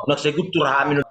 Nagseguttur amin.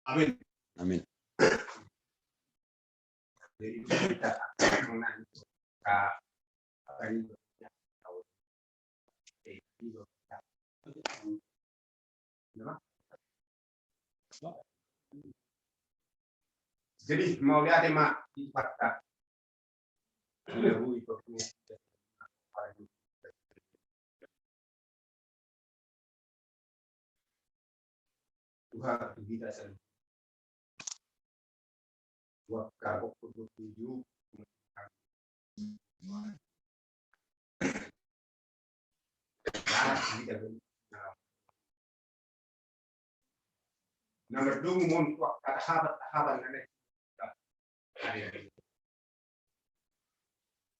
Amin. Amin. Jadi kita mengenai jadi mau lihat mak di fakta Tuhan kita sendiri buat karbon 27 nomor 2 mau kata sahabat nenek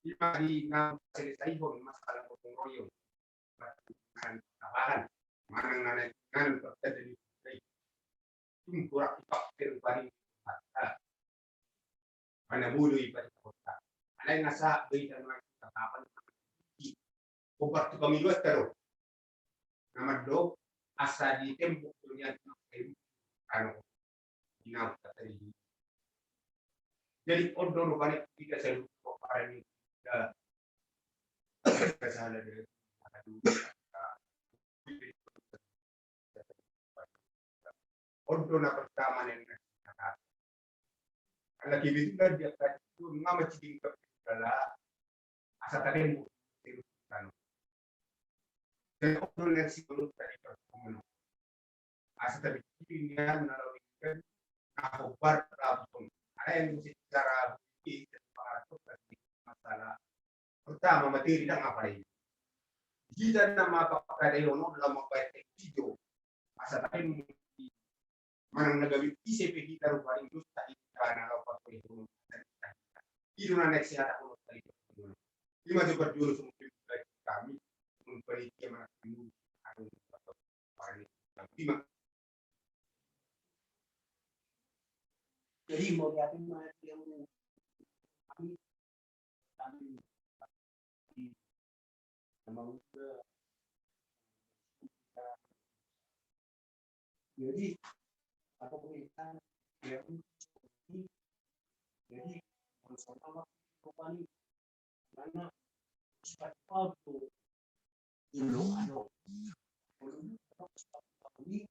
di selesai masalah potong royong bahan mana nenek kan terjadi kurang fakir paling mana bulu ibadah kota ada yang ngasa berita kapan obat kami luas terus nama do asa di tembok dunia anu dinau tadi jadi odor banyak kita selalu kemarin kesalahan dari odor pertama yang lagi itu kan dia itu ngama cing ke adalah asa tembok kan dan odor yang sebelum tadi pertemuan asa tadi ini menarikkan kabar langsung ada yang secara masalah pertama materi dan apa ini jika nama apa yono dalam apa video asa tadi mana negara ICP kita paling terus tadi karena apa itu itu nanek sehat aku tadi lima coba dulu semua kami memperbaiki mana dulu ada lima jadi mau lihatin yang kami memang jadi apa pemerintah yang jadi bersama company karena sepatu dulu ada ini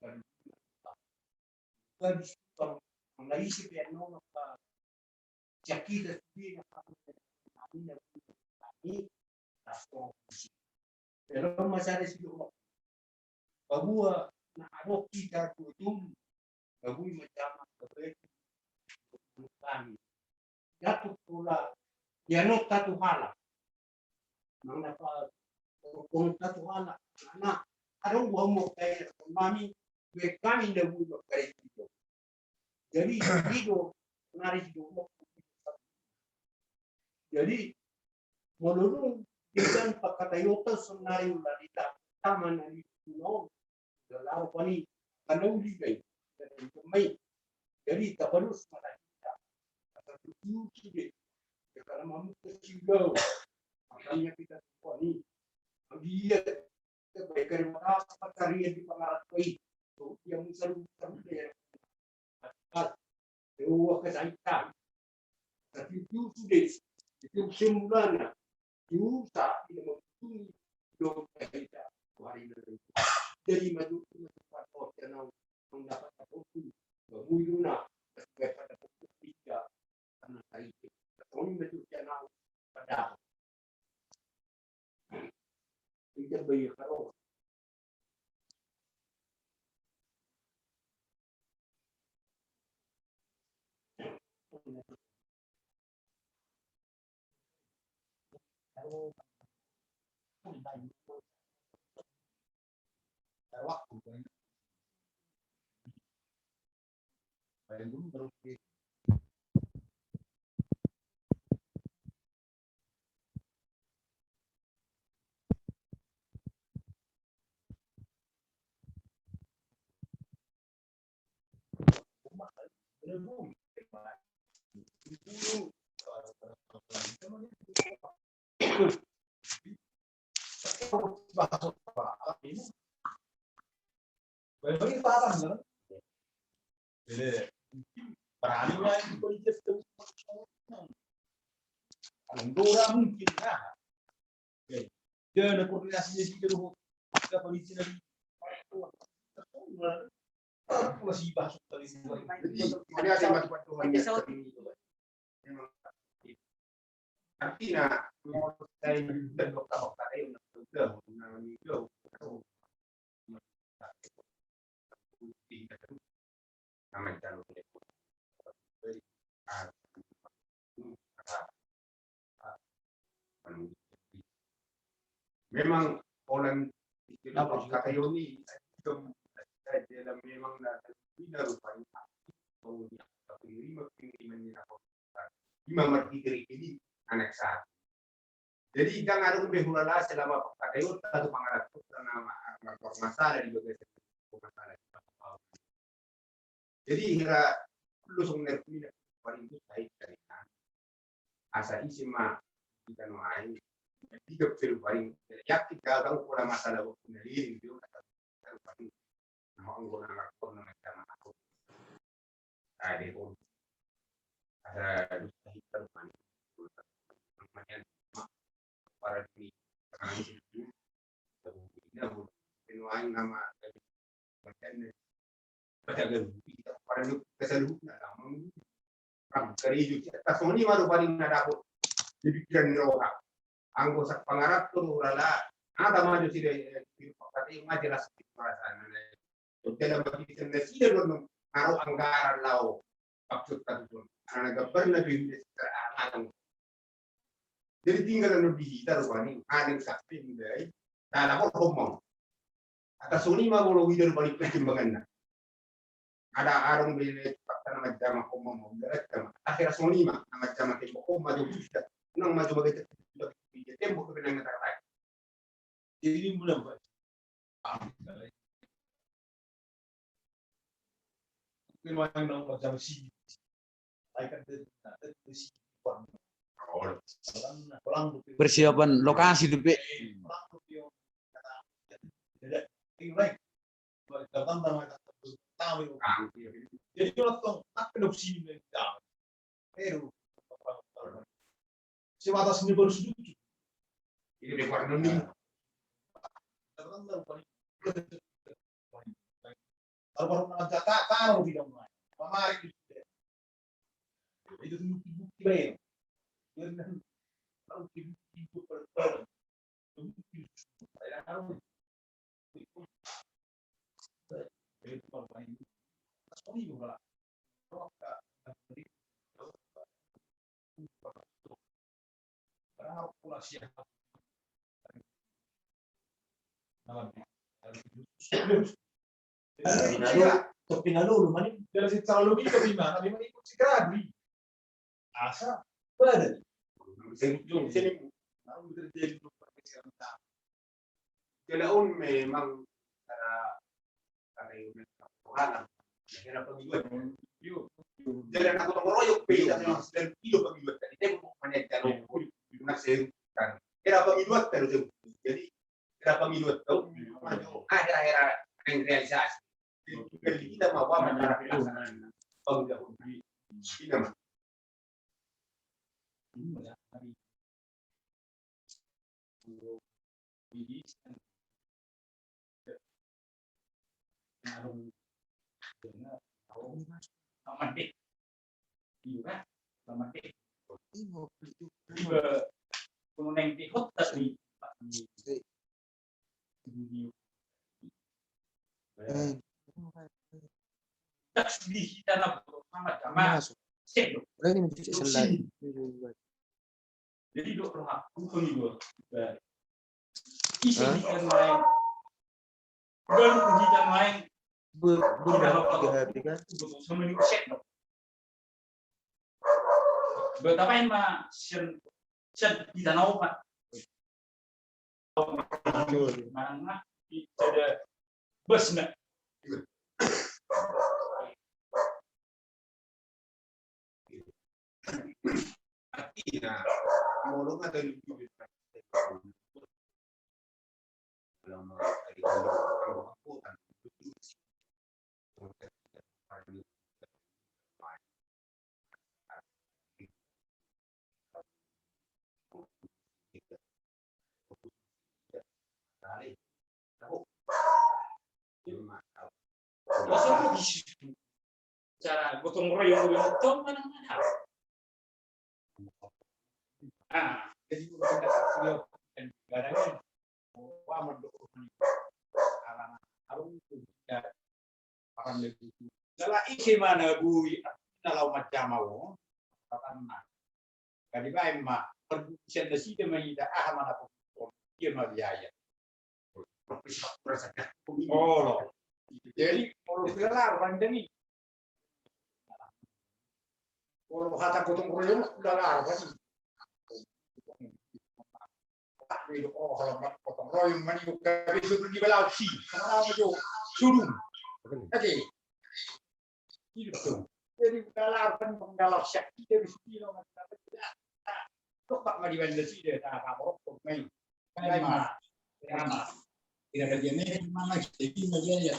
dan naisip yang nona jakita sendiri ini pero masyari siguro bahwa na ano kita tutum babuy macam kape kami dapat pula yano tatu hala nang dapat kung tatu hala na ano mo kay kami kami na buo kay dito jadi dito nari dito jadi menurut dengan pakatayota senari ularita taman dari pulau dalam pani kanau ligai dari pemain jadi tak perlu semata kita atau tujuh deh karena mamu kecil makanya kita pani dia kebaikan merasa karya di pengarat koi yang selalu terjadi dewa kesaitan tapi tujuh deh itu semulanya Yusa tidak mempunyai doa kita hari ini dari maju ke tempat yang mendapat apapun bermuyuna sebagai pada pukul 3 karena hari ini kami maju channel pada Dia bagi kalau waktu belum baru belum Bagi paham kan? Berani itu politik itu. Orang mungkin lah. Dia ada koordinasinya di dulu. Ada polisi dari masih masuk dari Jadi ini ada macam Tuhan yang sering itu. Artinya saya dokter yang memang orang kata Yoni dalam memang tidak rupanya lima merti dari ini anak saat. Jadi jangan ada behulala selama kata Yoni atau pangalat nama masalah di bagian masalah. Jadi hingga perlu sebenarnya tidak paling itu saya cerita. Asa isi mah kita nuai tiga paling yakin kalau pola masalah waktu dari itu paling mau anggota rakor macam aku ada pun ada dusta hitam namanya para ini sekarang itu tidak menuai nama macam pada kita pada keseluruhan lama dari itu tasoni baru paling ada aku dibikin orang anggota pengarap tu urala ada maju sih tapi majelas perasaan dalam bagi sendiri belum naruh anggaran lau maksud itu karena gambar lebih terang jadi tinggal lebih taruhani ada saksi dari dalam ngomong atas suni mah kalau video balik pertimbangan ada arung beli nama jama ngomong akhirnya suni mah nama jama tembok maju bisa nang maju bagai tembok ke benang terkait jadi mulai Keluar nang macam si, akan terus Persiapan lokasi tuh, Pak. Jadi kalau tak adopsi sebatas ini baru setuju. Ini di luar negeri. Kalau baru mengajar tahu tidak mulai. Pemari itu bukti baik. Dan kalau bukti berperan, bukti saya tahu. Itu kalau ini, asal ini juga. Karena pula siapa? Pinalo, mana? Dari secara logika gimana? Memang ikut si Grabi. Asa, pada. Sini, mau terjadi perpecahan. Kelaun memang cara ini orang kira pemiluan. Jadi aku mengeroyok beda dan hidup pemiluan. Jadi tembok mana kalau naksirkan. Kira pemiluan terus. Jadi kira pemiluan tahu ada yang realisasi. Jadi kita mau apa cara pelaksanaan pemilu kita mah. Tasbih kita nak Muhammad Jamal. Sek. Ini mencuci selai. Jadi dok roh aku pengibur. Isi kita main. Bukan kita main. Berapa kan? Sama ni sek. Betapa yang mah sen kita tahu pak. Mana ada bus nak. Artinya, ngolong atau lebih Cara gotong royong itu mana-mana. Jadi beliau kadang-kadang wah mendukung alam harum juga akan lebih. Kalau isi mana bui kalau macam mau karena kali baik mak perbuatan nasi demi dah mana pun dia mah biaya. Oh, jadi kalau segala orang ini kalau kata gotong royong segala apa sih? Oh, kalau potong royong mani buka itu di belau si, kalau mau surung, oke, itu. Jadi kalau kan mengalah sakit dari sini loh macam tidak, kok pak mari benda sih dia tak apa kok main, mana, tidak ada jenis mana jadi macam ya.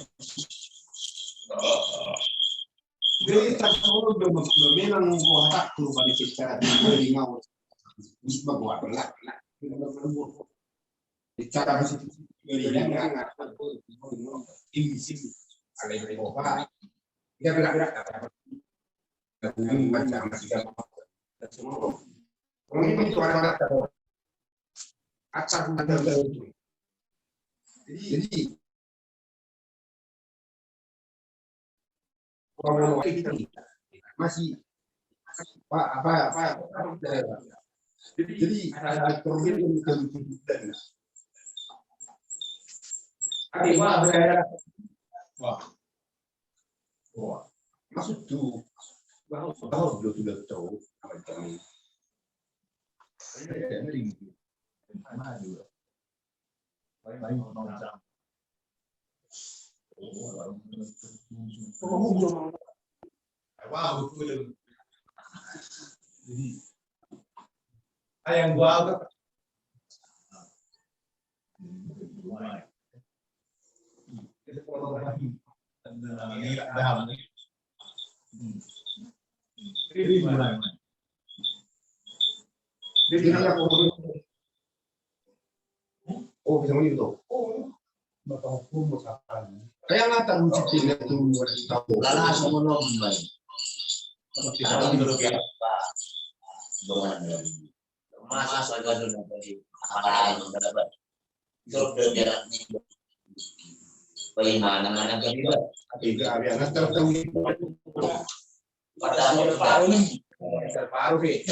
Jadi kalau memang buat aku pada secara dari ngau, bisa buat lah. Cara masih dari yang ini sih ada yang berubah. Dia berak-berak dengan macam masih semua. Orang ini itu ada acak ada itu. Jadi kalau kita masih apa jadi ada problem kebutuhan. Ada wah maksud tu bahwa belum sudah tahu macam ni. Ada ring mana juga. Baik orang wow, betul. Jadi, yang gua agak oh, bisa begitu. Oh, bapak hukum misalkan. Kaya nga tanong si Tina itong tapo. Lalas mo naman. Kita dulu biar masuk agak dulu dari apa yang dapat. Itu biar bagaimana juga. Tiga biar tertahu. Pada paru nih. Terparu deh.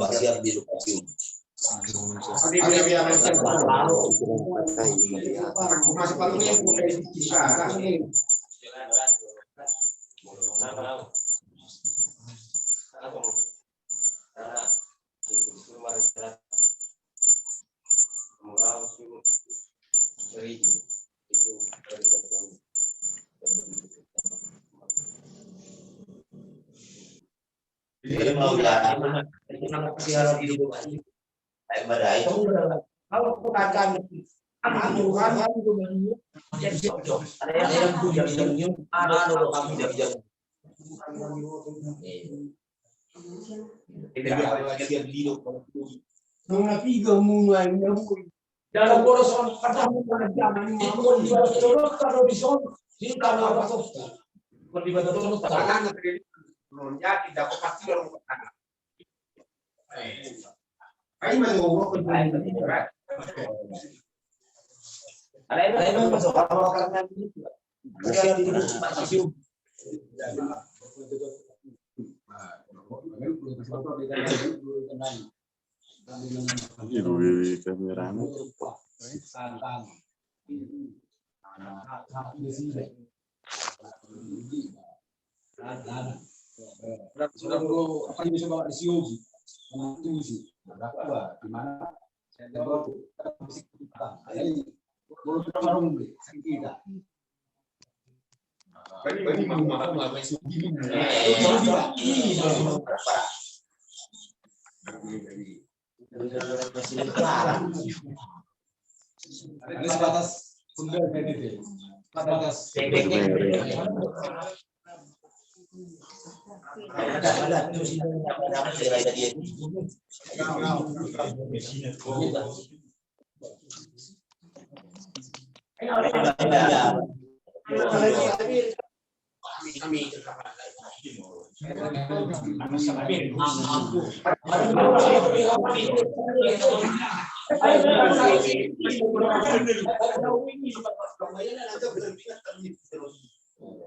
Siap di lokasi. Masih palingnya bukan kisah. mau ya, kayak badai. Kalau katakan Tuhan Ada yang jam-jam, ada kami jam-jam. mengapiga mulai nyambung dalam boros pertama jangan ngomong di boros kalau bisa kita apa tuh peribatan itu Karena negeri menurutnya tidak pasti orang bertanya. Ayo mau Ada yang masuk kalau karena masih Sudah bro, apa yang bisa bawa di Siogi? Itu sih, berapa? Di mana? Saya bawa musik kita. Jadi, belum kita baru beli, kita. Bani mau ngapain sih? Ada sebatas sumber kredit, sebatas ada tuh sih dapat saya dia.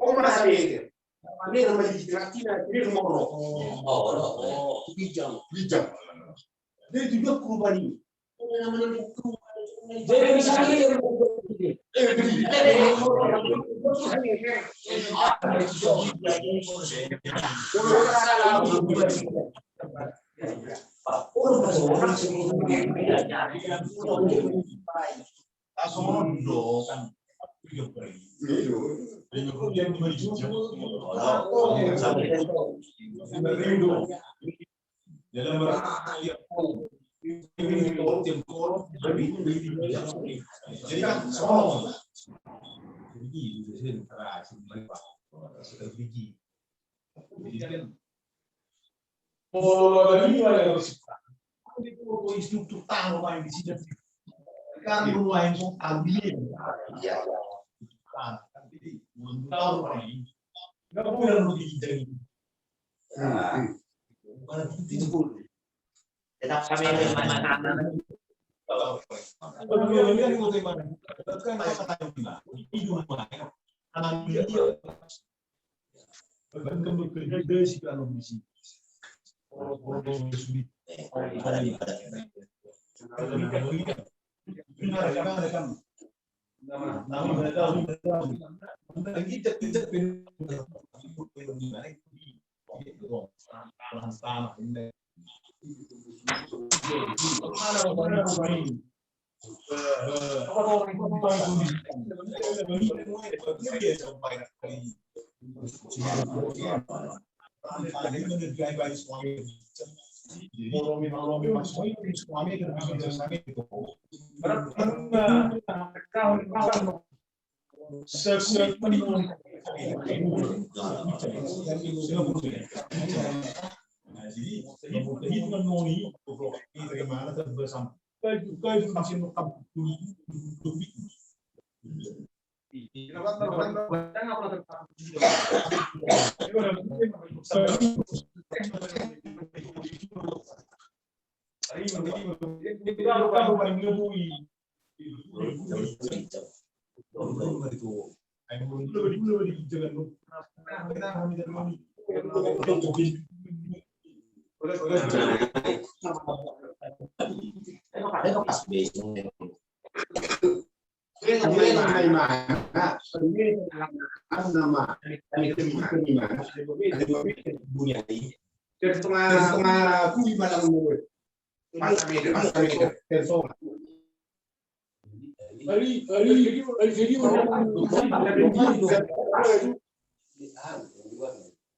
Oh masih ini nama distraksinya, ini rumah roh. Oh, Bijak. Dia juga perubahan ini. jadi misalnya jadi kan semua instruktur tahu main di sini kan lumayan so ambil tahu main nggak boleh lebih jadi tetap kami mana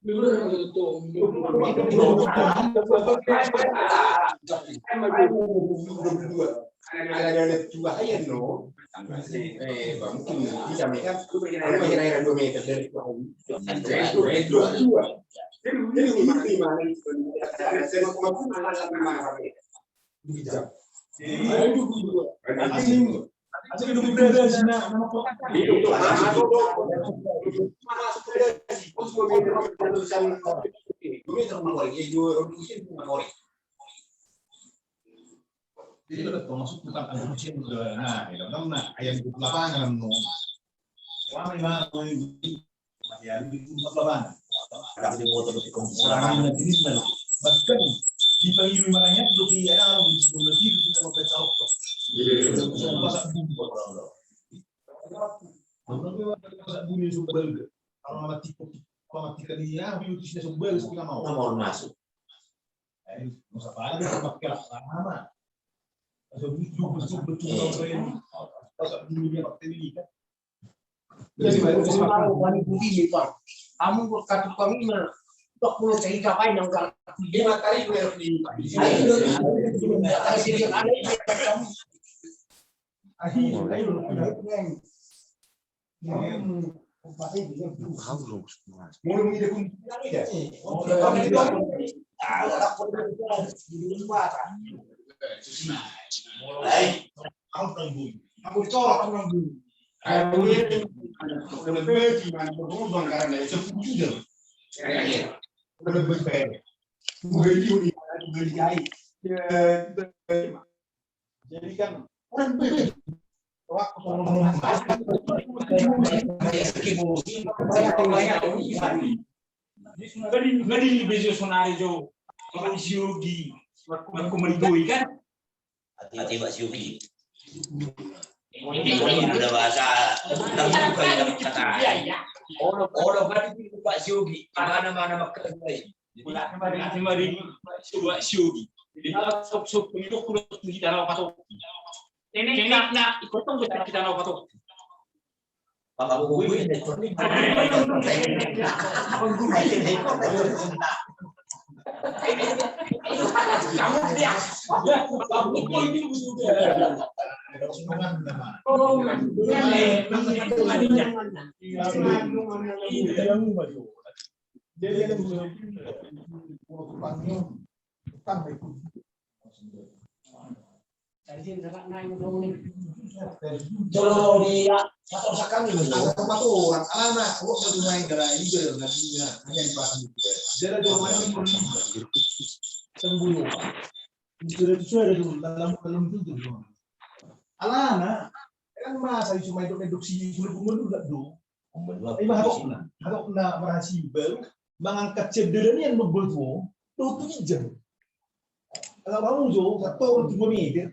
Ada dua air no. Mungkin bisa mereka kira-kira 2 meter dari pohon. Dua. Jadi lima. Ada 0,5 meter. Bisa. Jadi udah termasuk bukan anjing udah nah ayam di lapangan no. Wah memang masih ada di lapangan. Ada di motor di komputer. Orang ini benar. Bahkan di pagi mananya belum dia di sebelah kiri di sama pecah rokok. Masak bumbu. Masak bumbu subel. Kalau mati dia biu di subel setengah mau. Mau masuk. Masa pada pakai lama. Ada betul saya. Masak bumbu dia pakai ini kan. Jadi kalau bani budi Pak. Kamu kata kami mah 40 cari kapain yang enggak 5 kali harus di. Jadi kan Ngadi bejo sonari jo, kalau Yogi, aku merigoi kan? Hati Pak Syuki. Ini udah bahasa terbuka yang kata. Orang berarti Pak Syuki, mana makan baik. Nanti mari coba Yogi. Jadi sok itu kurang kita tahu apa tuh. Ini nak ikut tuh kita tahu apa tuh. Bapak buku ini. Kamu dia. Bapak buku ini Kalau dia satu sekali ada tempat orang anak kalau satu main gara ini nantinya hanya di belakang itu dia ada main sembuh itu ada dulu dalam itu anak kan masa cuma hidup sini sebelum itu enggak dong harus merasi baru mengangkat cedera yang berbulu tuh hijau kalau kamu jauh atau 3 meter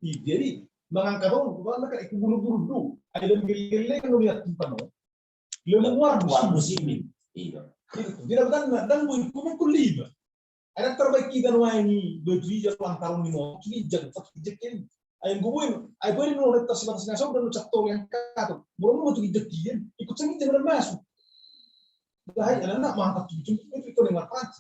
jadi mengangkat orang bukan mereka ikut buru-buru dulu ada gele-gele kan lihat tempat no lemah musim iya. tidak dan mau ikut lima ada terbaik kita ini berdiri jalan tahun ini jangan tetap jekin ayam gue ayam gue ini udah tas batas ngasih udah lucak tol yang kata mau tuh jekin ikut sini jangan masuk bahaya anak mantap itu ikut dengan pas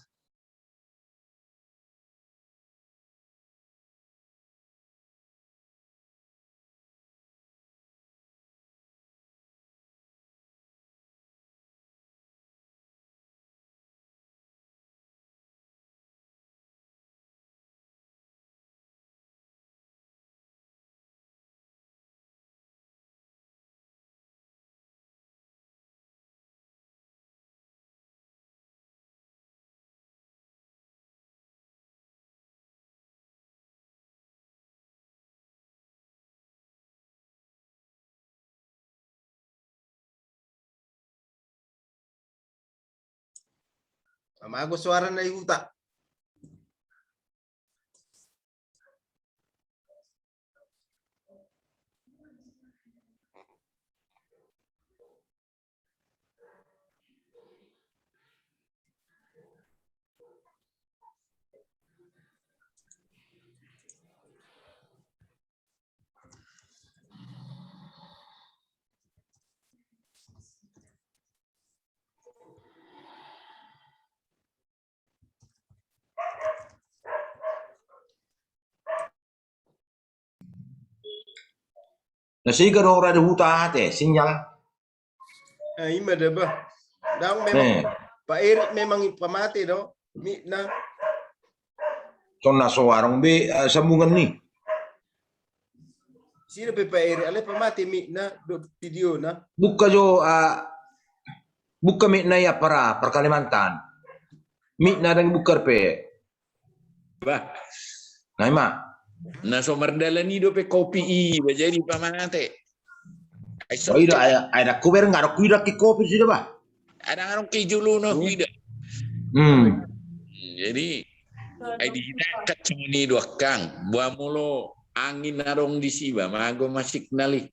Mago suara na iuta. Nasiga do ora de huta hate sinyal. Ima dah bah. Dang memang Eh, Pak Erik memang pamati do. Na sonna sowarong be sambungan ni. sila pe Pak Erik ale pamati na do video na. Buka jo buka na ya para Kalimantan. Na dan bukar pe. Bah, Naima. na somardala ni do pe kopi I jadi pamate. Ay Oh ida ada kuber ngaro kuida ki kopi sida ba. ada ngarong keju no ida. Jadi ay di hinakat ni do kang buah mulo angin narong di siba mago masik nali.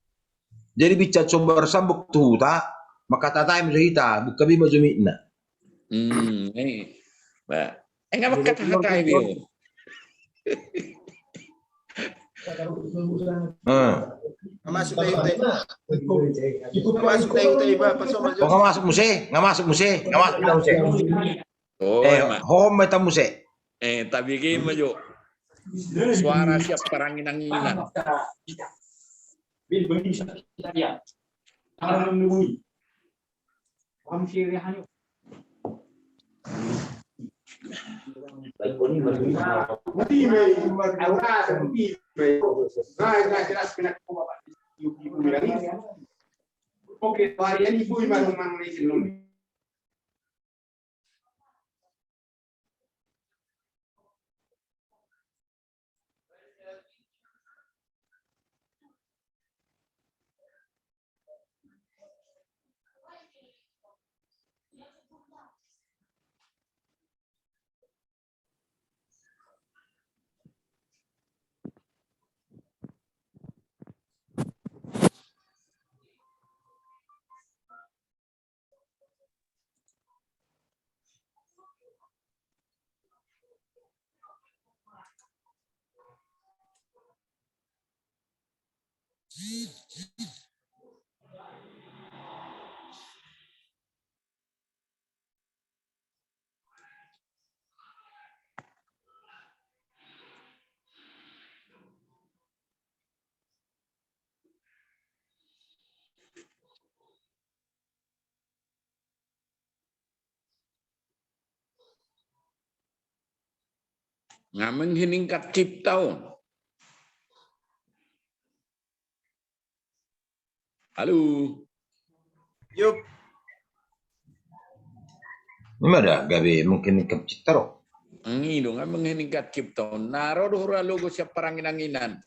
Jadi bicara sumber sambuk tu ta maka tatai hita buka bi mazumina. Ini. Ba. Enggak makata bio. Masuk tayo tayo. Masuk tayo tayo ba pasok ma. Oh ngamasuk muse, ngamasuk muse. Oh, home eta muse. Tapi game majo. Suara siap perangin-anginan. Bil bani kita dia. Kalau menunggu. Kami sih hanya. Mati may aura sa mati may na jelas pinako ba yung bilang okay varian ibu man man ni silong Ngameng hiningkat ciptaun. Halo. Yup. Ini ada gabe mungkin kecitaro. Ngido ngameng hiningkat ciptaun. Naro dohra logo siap perangin-anginan.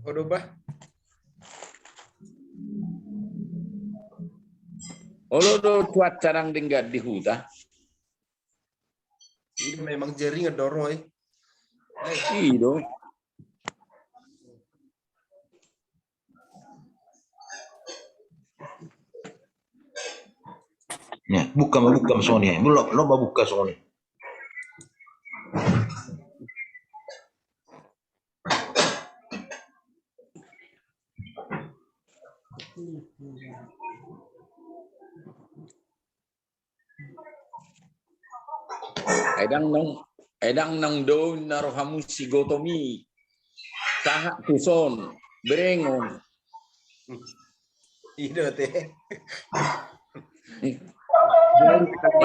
Odo ba? Olo do cuaca nang dinggat di huta. Ini memang jering adoroy. Ido. Ya, buka Sony. Belum buka Sony. Edang nang do narohamu si gotomi. Tahak tuson. Berengon. Ida teh.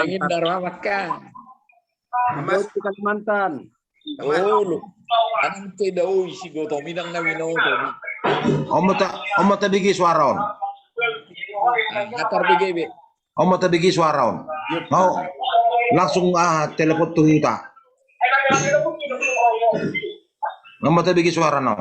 Ingin narohamat kang. Mas Kalimantan. Oh, lu. Anong tidak si gotomi nang nawino tomi. Omo ta bigi suaraon. Atar BGB. Omo ta bigi suaraon. Mau langsung telepon tuh huta. Omo ta bigi suara no.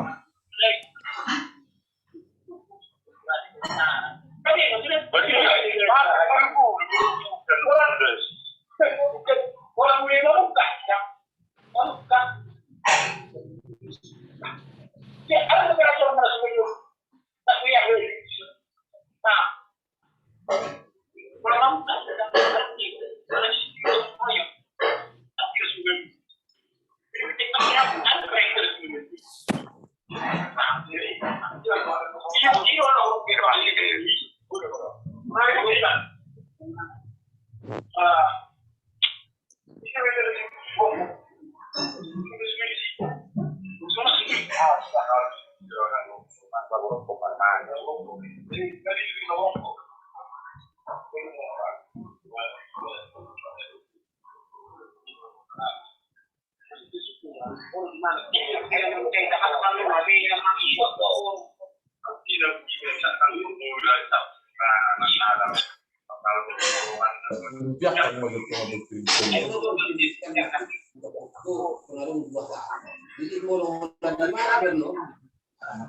Jadi mau lagi mana belum?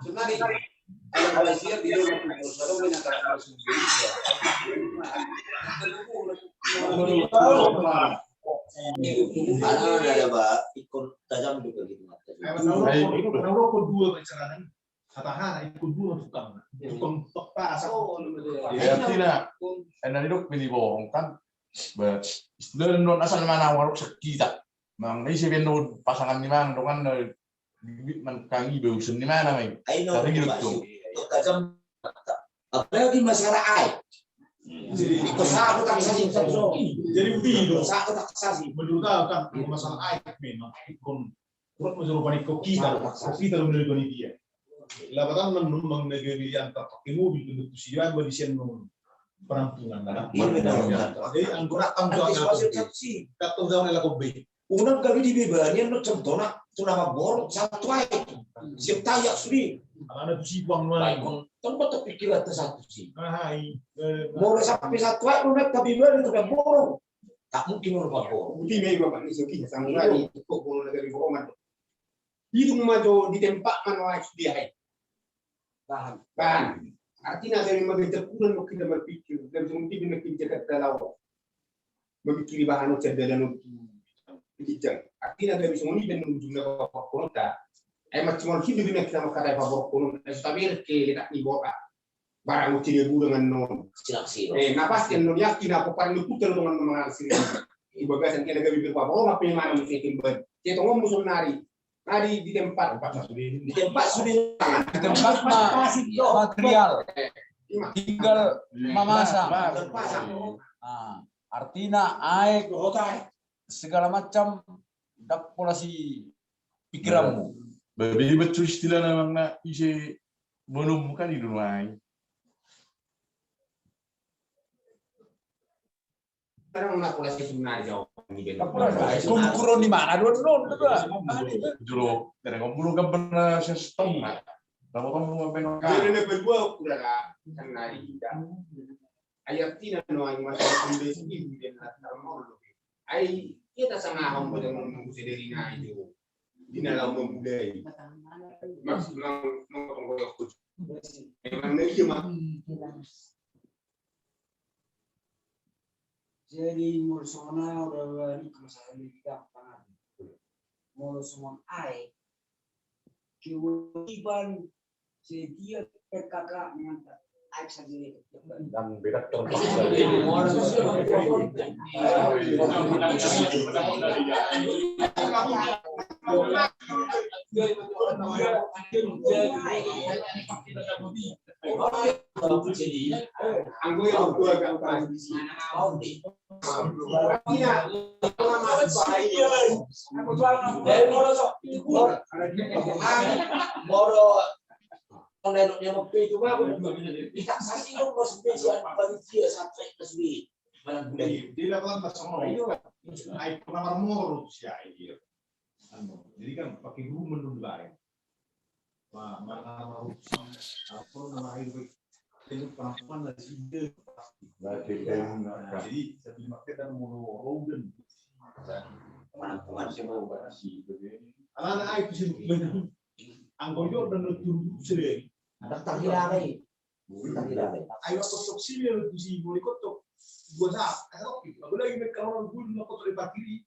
Sebenarnya kalau Malaysia di dalam tubuh saya menangkap masuk Ada Pak, ikut tajam juga gitu. Rokok dua perjalanan. Katakan ikut dua tukang tepas. Ya tidak. Enak hidup pilih bohong kan. Istilah non asal mana warung sekitar. Mang ini sih non pasangan ni mang dengan mengkangi beusen di mana mai. Tapi hidup tuh. Tajam. Apalagi masalah air. Ikut saya tak saksi so. Jadi begini. Saya tak saksi. Menurut kan masalah air memang ikon kurang menyerupai koki dalam menelpon dia. Labatan menung negeri yang tak pakai mobil untuk siapa berisian penampungan. Jadi anggota tanggung jawab lakukan B. Unang kami di bebannya no contohnya tu nama bor satu ay siap tayak suri. Ada tu si buang mana? Tempat terpikiran satu sih. Mau sampai satu ay unang kami beban itu kan borong. Tak mungkin orang borong. Bukti may bapak ni suki sama lagi kok kono negeri bohongan. Hidung maju di tempat mana dia hai. Kan. Artinya dari magterpunan mo kita berpikir dari mungkin nak kita dalau. Memikir bahan cerdalan Kijang. Artinya dari semua ini dan jumlah bapak konta. Macam hidup ini kita makan bapak konta. Tapi kita ni bawa barang uci dia dengan non. Silaksi. Napas yang non yakin apa paling putar dengan mengenal sini. Ibu bagasan kita gabi berapa orang apa yang mana mesti timber. Kita ngomong musuh nari di tempat di tempat sudah di tempat material tinggal memasang. Artinya air segala macam dak polasi pikiranmu. Babi betul istilah namanya isi belum bukan di rumah. Sekarang nak polasi sebenarnya jauh. Kurun di mana dua. Juro, dari ngomong kan pernah sistem. Kamu ngapain? Karena berdua udah lah kan nari kita. Ayat tina no ay masih sendiri dan normal. Ay kita sangat humble dengan mengusideri na itu. Di dalam membudai. Mas lang mengkoyok kucu. Memang dia mah. Jadi mursona udah ini masalah ini gampang. Mursona ai. Kewajiban sedia PKK mengantar ai saja. Dan beda contoh. jadi Anggo yang tua gampang di sini. Iya, yang cuma kita saksi dong kalau spesial bagi dia sampai kesini mana budaya Dia lakukan masalah itu kan. Air pernah marmor sih air. Jadi kan pakai guru menurut bareng. Wah, mana apa nama air itu perempuan dari sini. Jadi satu market dan mau rogen. mana sih mau bahas Anak air itu sih anggojo dan turun sering. ada tagirai Ayo kotok sini yang si boleh kotok. Gua sah, aku lagi make kalau gue nak kotok di parkiri.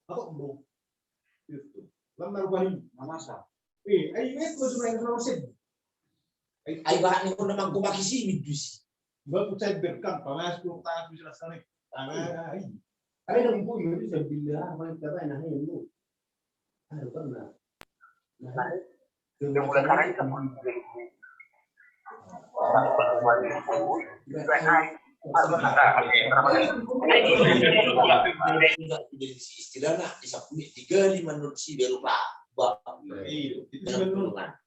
Atau belum? Itu. Lama rupanya mana sah? Ayo itu cuma yang sama sih. ai bahan ini pun memang gua pakai sini dus Gua percaya berkan, panas pun tahan bisa sana. Ada yang pun itu saya bilang apa yang kita nak ini lu. Ada kan nak. Yang mulai sekarang kita pun istilahnya bisa punya 3 5 nursi berupa Itu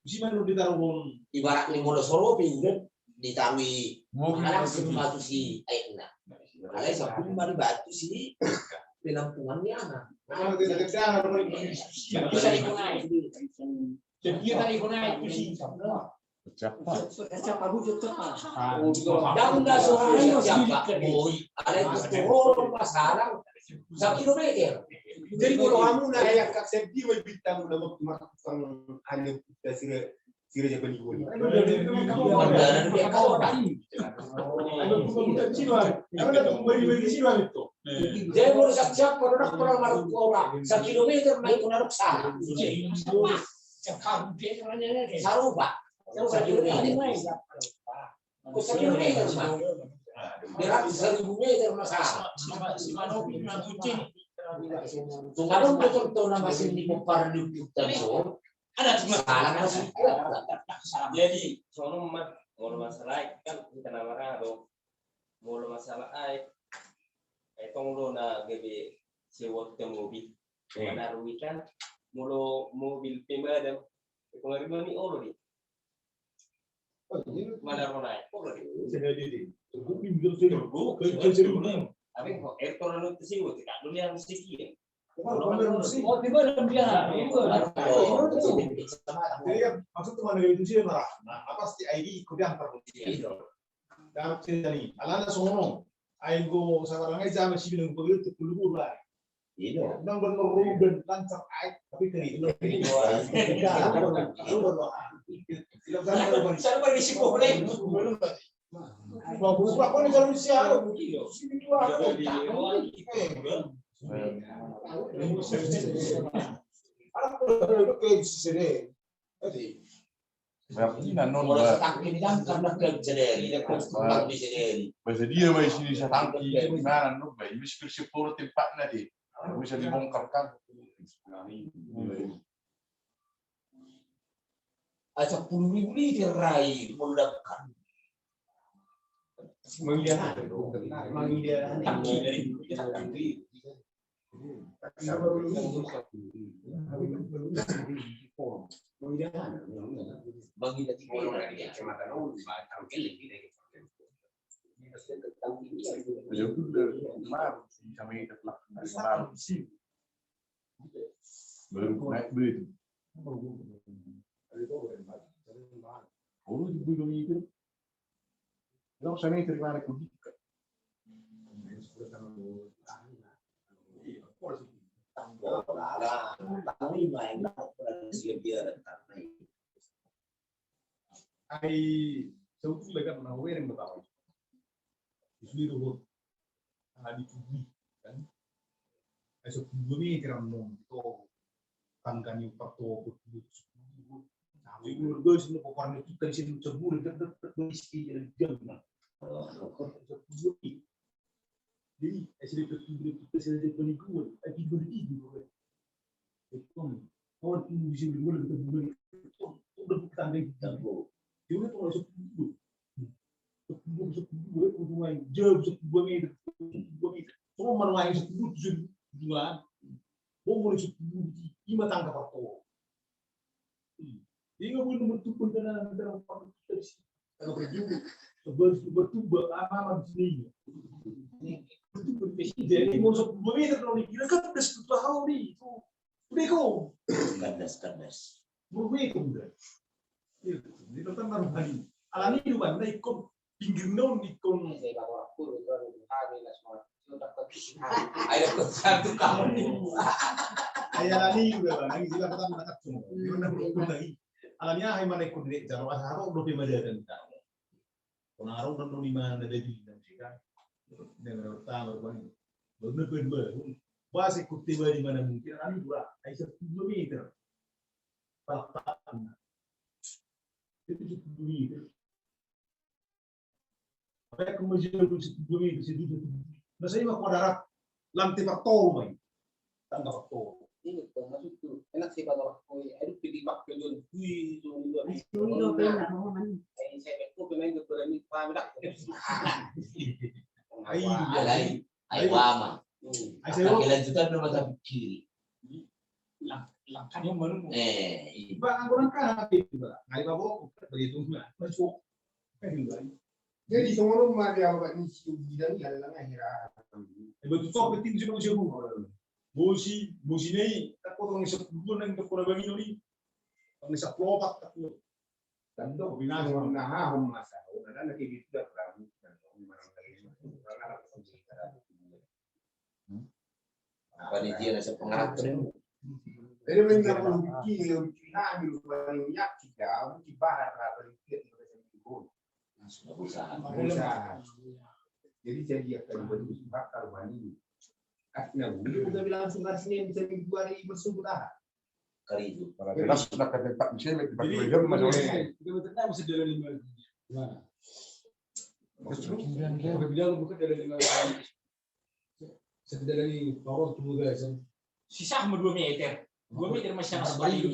Bisa menurut ditaruh Ibarat nih mulu soropi udah ditaruhi malam sebelum si airnya. Kalau sebelum baru batu sih penampungannya anak. Bisa dikunai. Jadi tadi kunai itu sih. Siapa wujud cepat? Dan udah soalnya siapa? Boy, ada turun masalah 1 kilometer. Jadi kalau kamu nak yang kat segi mau bintang udah mau melakukan hanya kita sira Japan itu. Jadi kalau siap produk maruk orang 1 kilometer naik naruk sana. Sarupa. Seribu meter masalah. Kalau betul-betul nama sini kupar di Buktan ada masalah. Jadi soalnya mau masalah kan kita namanya atau mau masalah itu lo na gede sewa mobil mana ruikan mulu mobil pemadam pengaruh ni orang ni mana orang lain tapi elektronik itu sih tidak dulu yang sedikit. Oh, di mana dia? Jadi maksud teman itu sih marah. Nah, apa sih ID kudian terus? Dan sini, alana sono, aigo sekarang aja masih bilang begitu dulu lah. Iya. Nang bener ben lancar air, tapi kiri itu. Saya berisi boleh. Bagus lah, kau ni kalau siapa? Bahasa dia mai sini saya tangki gimana nu bayi mesti sepuluh tempat nanti bisa dibongkarkan. Ada 10.000 liter rai meledakkan. Não sei nem terminar com dica. Ai sebetulnya lekat menawar yang bertahu. Di luar di tubuh kan. Ai sebetulnya ni kira nom to tangkani parto betul. Nah, ini guys ini pokoknya kita di sini cebur dan berisi jalan. Jadi, asli kita saja penikuan, tapi beribu. Itu orang ini bisa boleh kita boleh udah bukan lagi tahu. Dia tu masuk dulu. Sebelum itu main jauh sebelum itu. Semua mana main sebelum itu jualan. Boleh sebelum itu 5 tangkap apa? Dia boleh bertukar dengan dalam produksi. Kalau berjuang bertumbang apa di sini. Jadi masuk begitu kalau dikira kan tahu nih itu udah kok Kandas. begitu udah. Itu kan baru hari. Alami di mana ikut pinggir non ikut. Ayo satu kamu nih. Ayah lani juga bang, lagi juga kita menangkap semua. Gimana berikut lagi? Alaminya hai mana ikut di jalan asal udah lima dia dan kita. Pengaruh dan lima ada di dalam kita. Dengan utama berbanding benar bahasa ikut tiba di mana mungkin kami dua aisyah 10 meter patahnya itu 10 meter apa kemudian itu 10 meter segitu nah saya mau darat lantai tol mai tangga tol ini termasuk tuh enak sih kalau koi ada pilih pakai dulu itu benar mau mana saya itu pemain berani pamer Ayo wama. Kelanjutan belum ada kiri. Yung manung. Iba ang kurang kahapit, diba? Ngayon ba po, begitu na, masuk. Jadi semua rumah dia buat ni siu bidang ni adalah akhirnya. Betul so penting juga siu. Bosi ni tak potong isap bulan yang tak pernah bagi ni. Ang isap lopak tak pernah. Tando Nah, rumah masa. Ada nak gitu dah kamu. Panitia nasa pengarap rin. Jadi mereka memiliki kami paling kita di barat paling berusaha. Jadi jadi akan bakar wani. Akhirnya kita bilang langsung hari Senin bisa minggu hari bersubuh dah. Kali itu. Jelas sudah kata Pak Michel di Pak Jadi, William mana. kita betul bisa dari 5. Nah. Kita bilang bukan dari 5. Dari power to guys. Sisa sama 2 meter. 2 meter masih sama sekali.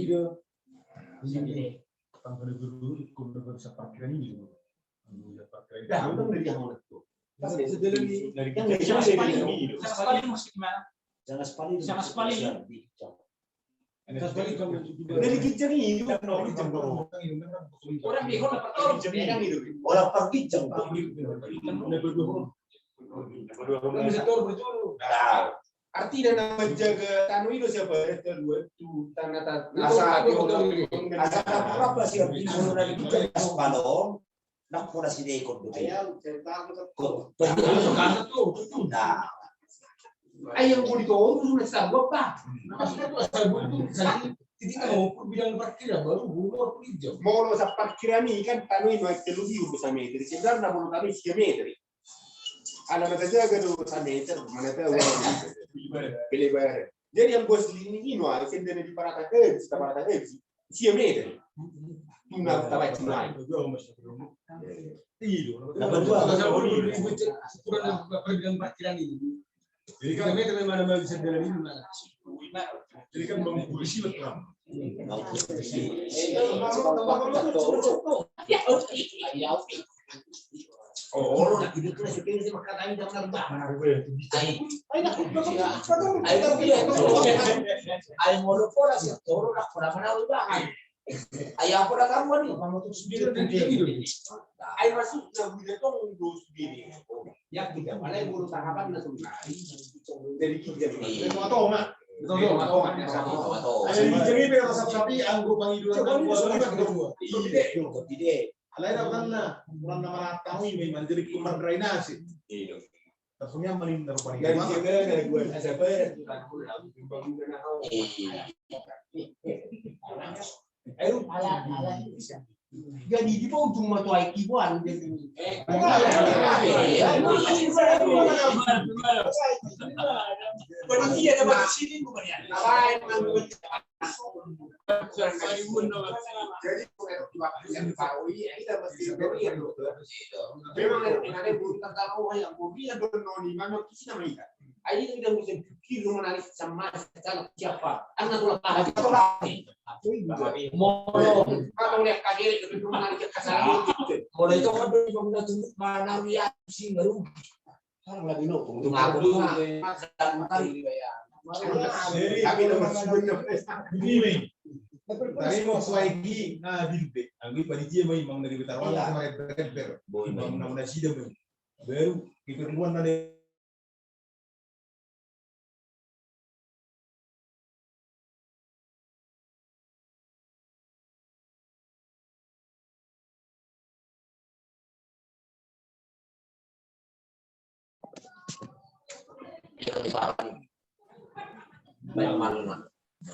Ini tanggal dulu ikut bisa parkiran ini. Dah, udah dari yang mana tu? Dari Yang sama sekali masih gimana? Jangan sekali. Sama sekali. Dari kitchen ini Orang bego dapat orang yang itu. Orang pergi jam. Arti dan nama jaga tanu itu siapa? Kedua itu tanah asa Berapa sih yang bisa dari kita kalau nak pun si dia ikut betul. Nah, ayam mau ditolong sudah sabab pak. Mau lo sa parkiran ini kan tanu ini telu di bisa meter. Sebenarnya mau kami 3 meter. Ada mata jaga dulu 1 meter mana tahu. Pilih bayar. Jadi yang bos ini harus sendiri di parata ke, kita parata ke, 3 meter. Tunggal tawai tunai. Jadi kan mana bisa jalan ini mana. Jadi kan mengkursi betul. oh, nak hidup tu nasi piring makan ayam jangan ayam molopol sih, toro nak mana udah ayam apa dah kamu ni? Kamu tu sendiri Ayam masuk dalam bilik tu ngurus sendiri. Ya tidak, mana yang ngurus tahapan nak sungai. Jadi kita ni. Atau mak. Ada di jeri pe sapi anggo pangiduan kan kuasa kedua. Ide. Alaira kanna kurang nama tahu ini menjadi kumar drainase. Iya. Terusnya melintar paling. Dari sini dari gua siapa? Ayo ala bisa. Jadi di bawah cuma tu aiki buan jadi. Panitia dapat sini bukan ya? Jadi yang tahu kita mesti beri yang memang ada bukan tahu yang mobil yang bernoni mana kisi nama kita. Ayo kita mesti pikir menarik sama siapa. Anak tulah lagi atau lagi. Mau kalau lihat kaget itu menarik kasar gitu. Mulai itu kan udah tunjuk mana dia sih baru. Sekarang lagi no, untuk aku tuh makan dibayar. Tapi nomor sebenarnya begini. Tadi mau lagi dilpe. Anggi panitia mai mang dari Betarwan kemarin berber. Boy mang nama sida baru keperluan ada.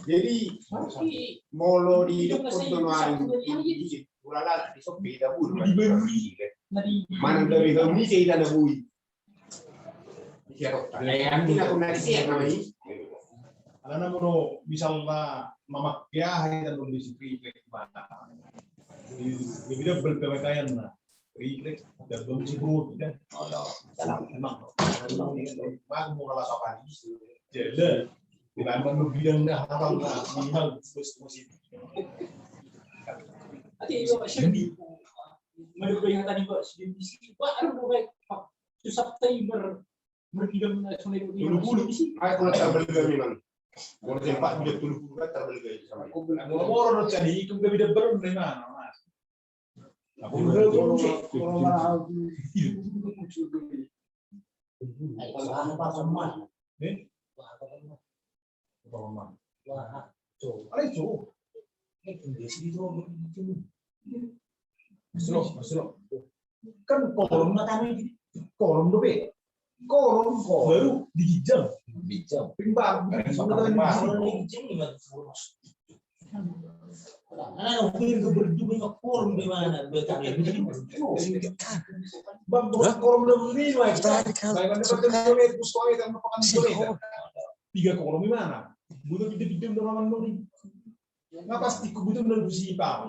Jadi molo di kontinuari ulala di sopi da bulu mana dari kami sih ada bui yang tidak pernah disiap namanya Karena mau misalnya mama kiai dan kondisi priplek mana, dia berpakaian lah, priplek dan kondisi perut kan, emang mau kalah kapan, jadi tidak mau bilang dah apa minimal positif. Tadi itu sedih, menurut yang tadi buat sedih di sini, ada berbagai susah timer berpindah nasional bulu-bulu, aku nak beli memang. Mau tempat dia 20 meter beli guys sama itu. Moro-moro jadi ikum gabi deber dari mana, Mas? Kan kolom kolom dobe. Kolom baru dijam. Pimbang. Kolom di mana? Bang, kolom lebih tiga kolom di mana? Butuh kita dorongan dulu. Nggak pasti kebutuhan dari busi pak.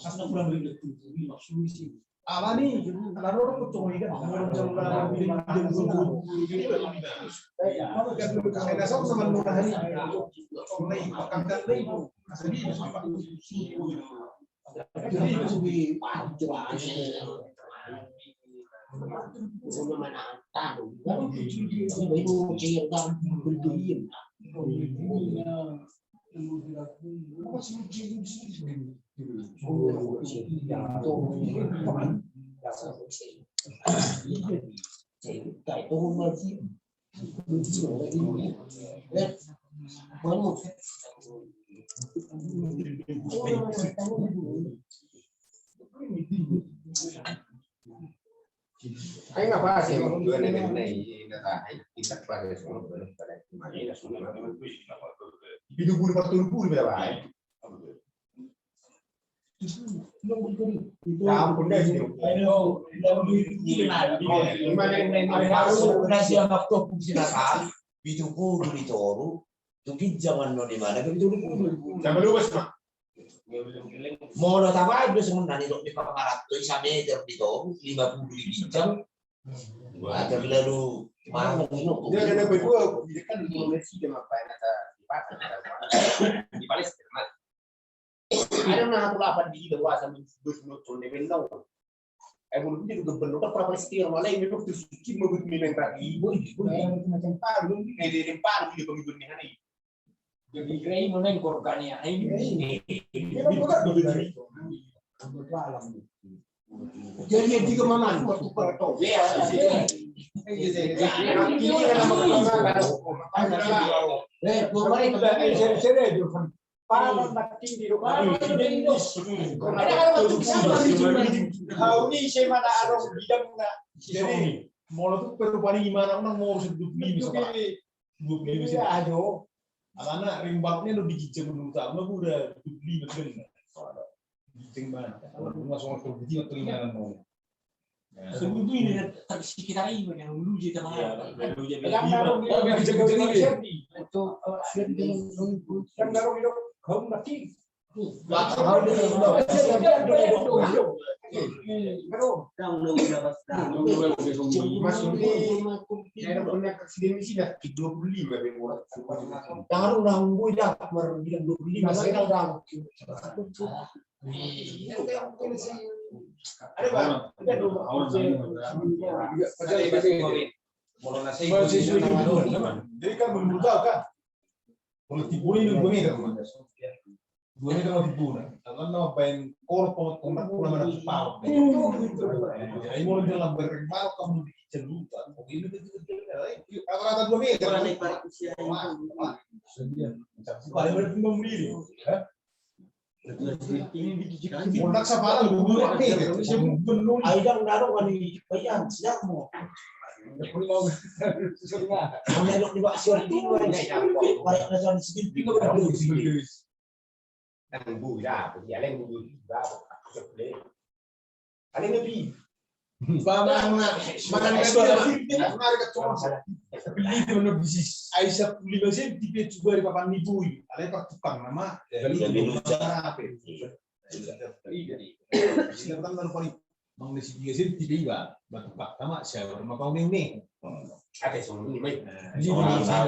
Asal kurang lebih maksudnya apa nih? Karena orang kocok kan, orang jalan bilang dulu. Karena saya sama Nur hari ini makan dan lain. Jadi apa? Jadi lebih Ay ngapa sih mau jual ini kita pada semua pada mana semua itu bulu patul bulu berapa ya? Ya ampun deh sih. Ayo, Gimana ini baru nasi anak tuh fungsi nakal, itu kudu ditoru, tuh zaman no di mana itu kudu. Jangan lupa semua. Mau lo tahu aja sebenarnya dok di paparat tuh sampai meter ditoru 50 jam. Ada lalu mana minum? Dia ada berdua, dia kan di Indonesia apa yang ada di Palestina. Ada nak apa di luar sama dus-dus level low. Belum dia juga benar kan Palestina malah ini tuh suci mau minum lagi. Macam paru, ini paru di pemimpin ini. Jadi kira mana yang korbannya ini. Jadi yang tiga mana? Waktu pertau. Ya. Jadi mau tuh perubahan gimana? Orang mau sedut ini aja. Anak rimbaknya lo digijeng dulu utama udah dibeli betul. Digijeng mana? Langsung terbukti atau gimana mau? Sebelum ini sekitar ini yang dulu jadi teman. Jangan udah gue dah bilang 25 saya udah. Ada bang, ada dua. Jadi kan belum tahu kan? Kalau tipu ini 2 meter, 2 meter mau tipu, kalau nama pengen korpot, konak mana sepau. Jadi mau dalam berkembang kamu dicerita, ini rata-rata 2 meter. Paling berkembang diri. Konak sapala lu meter. Aidang naruh kan di bayan siap mau. Melok di bawah shorti banyak nasional sedikit juga belum. Đang bùi ra, bùi lên bùi ra, anh em đi. Mana itu benar bisnis Aisyah 5 sen tipe coba di papan nipu. Ada pertukang nama lebih lucu. Silakan baru paling Mang Desi 3 sen tipe iba batu pak sama siapa rumah kau ini. Ada semua ini baik.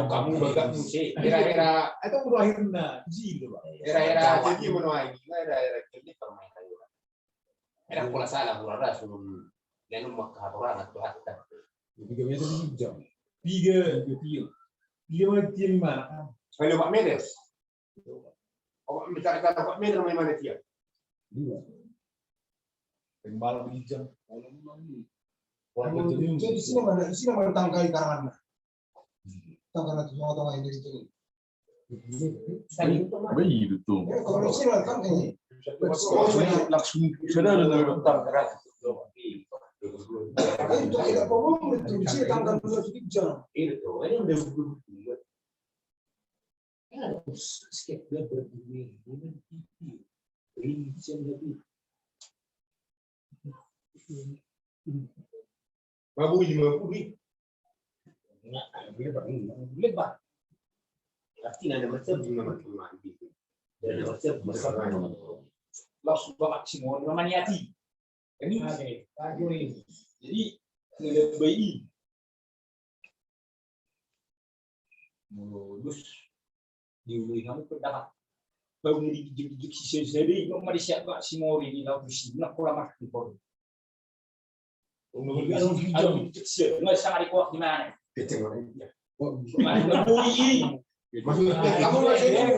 Kamu bagak musik. Era-era itu udah akhirnya sih itu, Pak. Era-era jadi menuai gila era-era ini permainan juga. Era pola salah pura sebelum dan makah orang atau hatta. 3 meter jam. 3. Dia mau tim mana? Kalau Pak Medes. Awak mencari kata Pak Medes mana dia? Pembalap hijau. Jadi di sini mana tangkai karangan. Tangkai itu semua tangkai ini itu. Begitu tuh. Kalau di sini kan ini. Langsung sudah ada tangkai. Itu tidak perlu itu di sini tangkai dulu hijau. Itu ini udah skip dia berdiri ini lebih Babu 50. lebar. Arti ada macam langsung bawa semua maniati. Ini jadi lebih mulus diului kamu pendapat baru digigit sisi sendiri mau disiap pak si mori di laut besi nak pola mak di pori nggak sangat dikuat di mana Kamu masih ini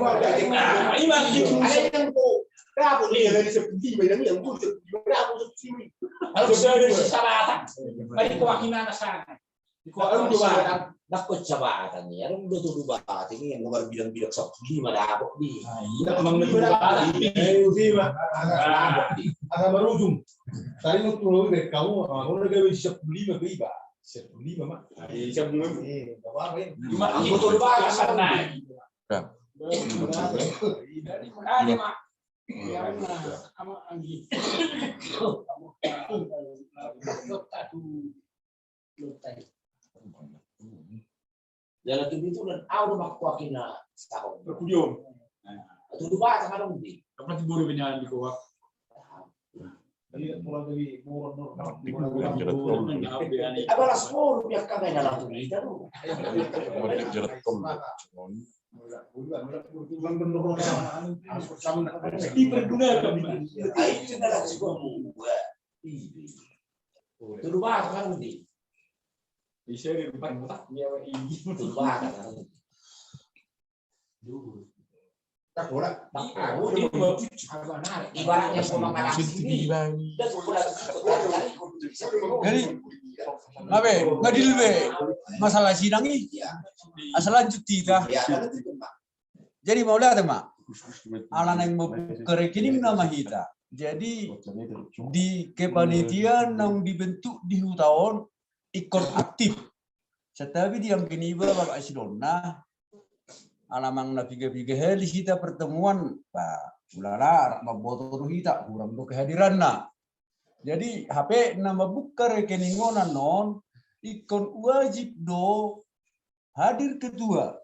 berapa nih dari seperti ini yang pun berapa sini harus ada kesempatan balik kewakilan sana kalau dua dapat jabatan ya orang udah tuh debat ini yang nomor bidang-bidang sok gimana dapat di Emang debat ini mah agak berujung. Tadi mau pulang deh kamu udah gawe 15 ke iba. 15 mah. Iya, cuma itu debat sana. Ada mak. Ya sama Anggi. Jalan itu dan awal mak kuakina setahun. Berkudion. Itu debat sama dong di. Apa di buru penyalan di kuak? Jadi pulang dari Moron. Adalah sepuluh biar kagak dalam tuh kita tuh. Itu adalah sebuah buah. Itu debat kan di. Bisa di depan mutak dia ini. Itu debat kan. tak boleh. Ibaratnya pemandangan sini. Jadi, ngabe, nggak dilbe masalah sidang ini, asal lanjut tidak. Jadi mau lihat mak, alam yang mau kerekening nama kita. Jadi di kepanitiaan yang dibentuk di tahun ikut aktif. Tetapi di yang kini Bapak Sidona alamang na piga-piga heli kita pertemuan Pak ulala maboto kita kurang do kehadiran na. Jadi HP nama buka rekeningonan non ikon wajib do hadir ketua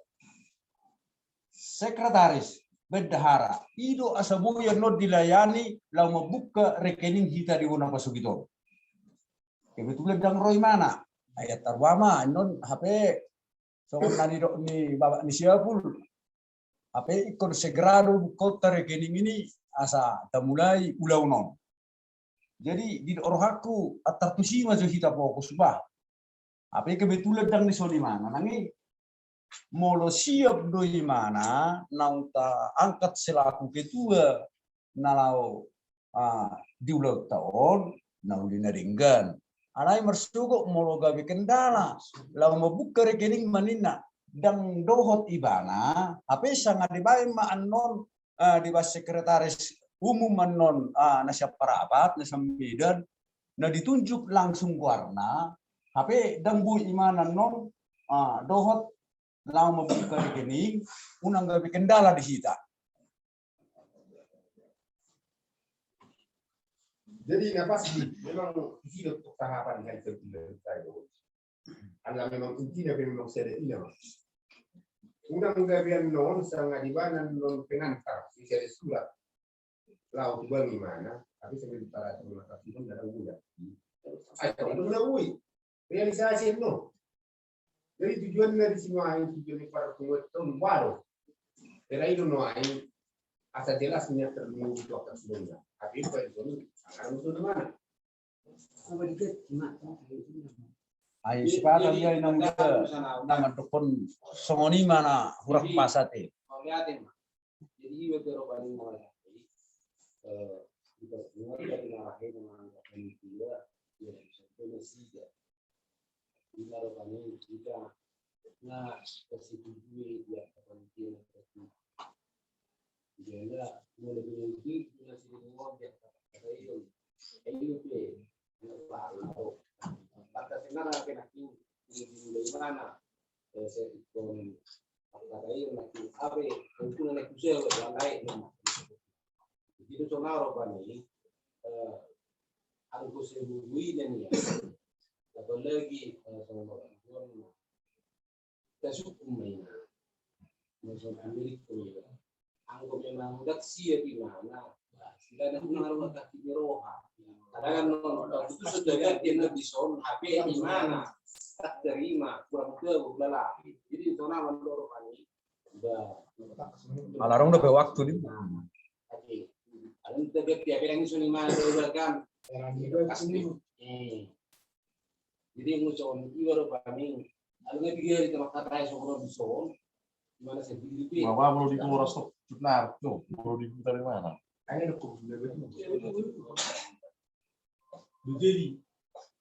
sekretaris bendahara ido asabu yang not dilayani lau membuka rekening kita di Wona Pasugito. Kebetulan dang roy mana ayat tarwama non HP so nani ni Bapak ni siapul apa ikon segrado kota rekening ini asa tamulai ulau non. Jadi di orohaku atar tusi maju kita fokus bah. Apa kebetulan dang ni soni mana nangi molo siap doi mana nauta angkat selaku ketua nalau di ulau tahun nau dinaringgan. Anai mersugo molo gawe kendala lau membuka rekening manina dan dohot ibana apa sangat dibayar ma anon di bas sekretaris umum anon nasya parabat nasya medan na ditunjuk langsung warna apa dan bu imana non dohot lau membuka rekening unang gawe kendala di kita. Jadi pasti memang hidup untuk tahapan yang terpilih saya. Anda memang intinya memang saya ini. Undang-undang non sangat dibanan non pengantar bisa surat laut bagi mana tapi sebelum para terima kasih pun dalam bulan. Ayo itu melalui realisasi no. Jadi tujuan dari semua ini tujuan para penguatan baru. Dari itu no ini asal jelasnya terlalu itu akan sebelumnya. Tapi itu sangat musuh mana? Ai sepakat dia inang dia nama tukun songoni mana huruf pasate. Jadi ibu terobani mulai. Kita semua dari narahin dengan dia ya sebetulnya sih ya. Kita terobani kita nah positif dia kepentingan itu. Jadi mulai dari itu kita sih mau dia kata itu deh. Lalu kata sekarang kena di mana saya ikon kata itu nanti apa itu nanti kusel yang lain itu sonaro pani aku sebui dan ya atau lagi sama kita suku main macam Amerika ya aku memang dak sia di mana sila na ngaruh kaki roha kadang-kadang itu sudah dia lebih son HP di mana tak terima kurang tahu lala jadi zona mandor pani udah Alarong udah waktu nih. oke alun tebet dia bilang isu ni mana kan jadi ngucon iwaro pani alun ngebigir itu maka try sokro bison gimana sih di Bapak perlu dikuras tuh, benar tuh, perlu diputar dari mana? Jadi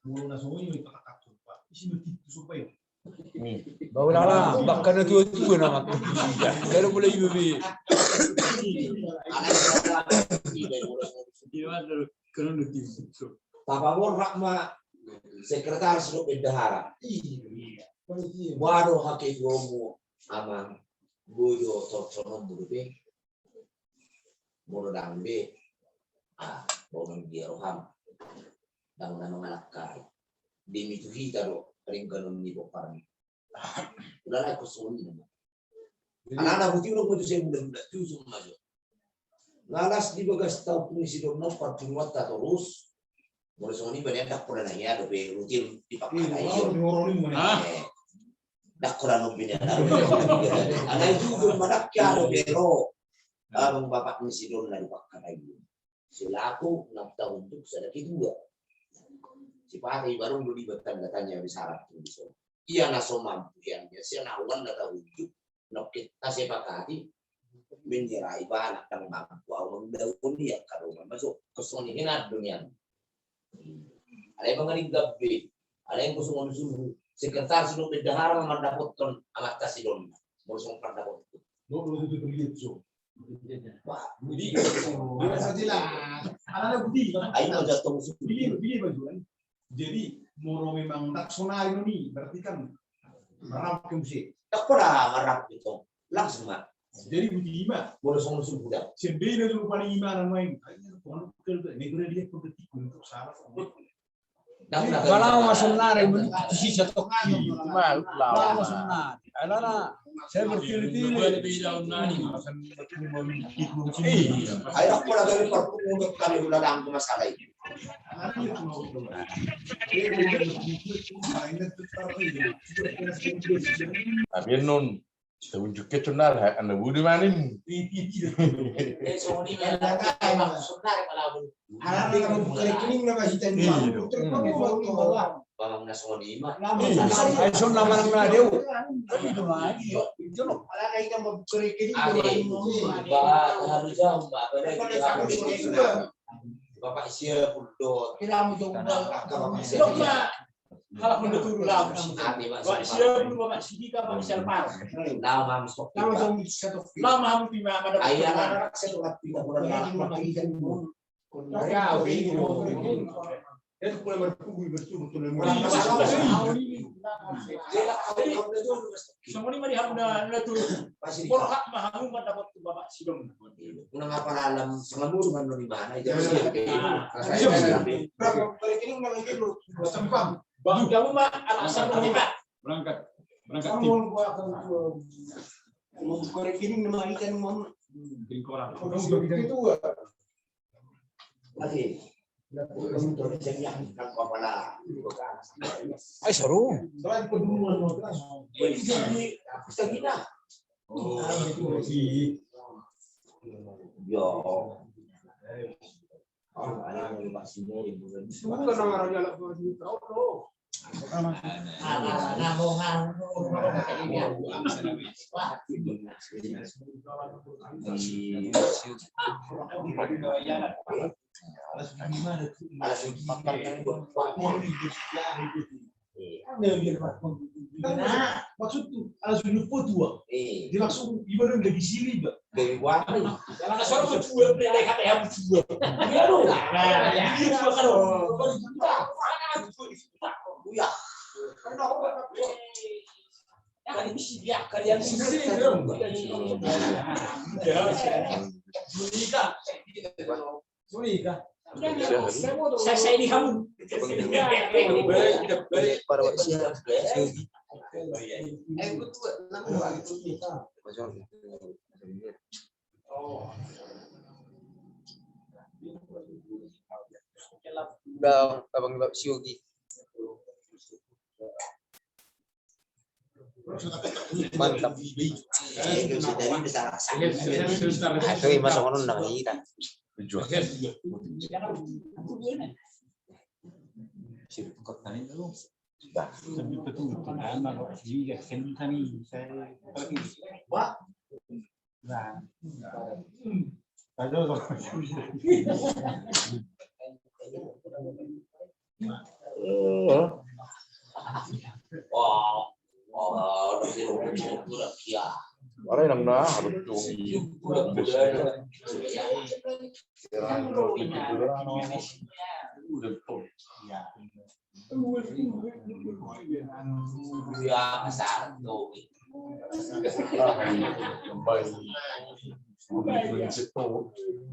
mau nasongi mau kakak coba isi mati supaya Bawa lah, bahkan itu nama ya. Kalau boleh ibu Papa Mon Rakma sekretaris lu bendahara. Waduh hakik gomu aman boyo torsono burbe. Moro dambe bonong dia roham. Dang nanongalakkai. Demi tu kita do ringkanon ni boparang. Udah lah kosong ini. Anak-anak putih udah putus yang muda-muda tu semua aja. Ngalas di bagas tahu pengisi domno pertemuan tak terus. Mulai soal ini banyak dak kurang nanya ada rutin dipakai ayo. Dak kurang opini ada. Anak itu belum ada kaya bero. Abang bapak mengisi domno dipakai ayo. Selaku 6 tahun untuk sedekah dua. Si Pati baru dilibatkan katanya di syarat itu. Iya naso mampu yang biasa nawan data wujud nok kita sepakati menyerai banak dan mampu awam daun dia kalau masuk ke sini henat dunia. Ada yang mengenai gabe, ada yang kusung suruh sekretaris lu bendahara mendapatkan amat kasih dom, bersong pendapat. Lo itu terlihat so. Wah, budi. Biasa jelas. Anak budi. Ayo jatuh budi bajuan. Jadi moro memang tak sonari ini berarti kan merap ke musik. Tak pernah merap itu langsung mak. Jadi budi mah boleh songsul budak. Sendiri dulu paling iman main. Kalau kerja negara dia politik untuk salah. Kalau sonari si satu kali mal lawan sonari. Alana saya berpilih-pilih di dalam nani akan ayo aku lagi pertemuan kami udah dalam masalah ini. Tapi non tunjuknya cunar anda budi manin. Bang nasoni mah. Ay son naman ang nadeo. Bapak siap untuk Kira mo yung halak mendukung lah. Bapak siap bapak sini kan bapak selpan. Lama masuk. Lama hampir lima ada. Ayah tidak itu mulai berkumpul betul-betul semua ini mari hamda natur kalau hak mahamu mendapat bapak sidong mengapa alam semua dengan di mana itu ini mengalami dulu sempang bang kamu mah alasan berangkat mau korek ini memarikan mau bingkoran itu lagi Ay seru. Selain pedulian ini kita gina. Yo. Bukan orang-orang yang Maksud tuh alas lupa tua. Dimaksud ibadah lagi sini juga. Dari wali. Karena soal berdua beli kata yang berdua. Ya lu. Nah, ini juga Ya. Kali misi dia kalian sini dong. Sunika. Saya ini kamu. Para siap. Udah abang Siogi. Mantap. Itu masuk orang nang kita. Orang yang dah harus tunggu.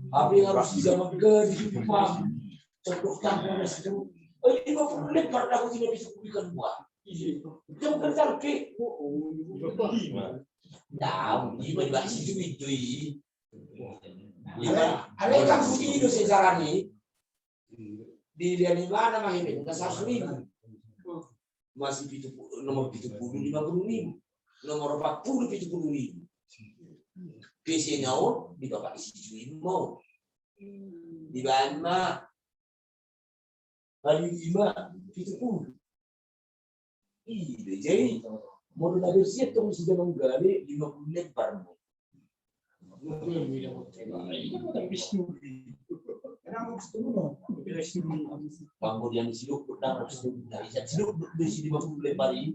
Tapi harus bisa megah di rumah. Contohkan itu. Ini 50 menit karena aku tidak bisa berikan buah. Jangan kerja ke. Tahu, ini masih duit cuy. Ada yang begini sejarah nih. Di mana mah ini? Enggak 100.000. Masih nomor 70 50.000. Nomor 40 70.000. PC-nya di bapak isi mau. Di mana? Kali 5 70. Iya, jadi modal bersih itu mesti jangan menggali 50 lembar. Kemudian sirup udang dari sirup besi 50 lembar ini.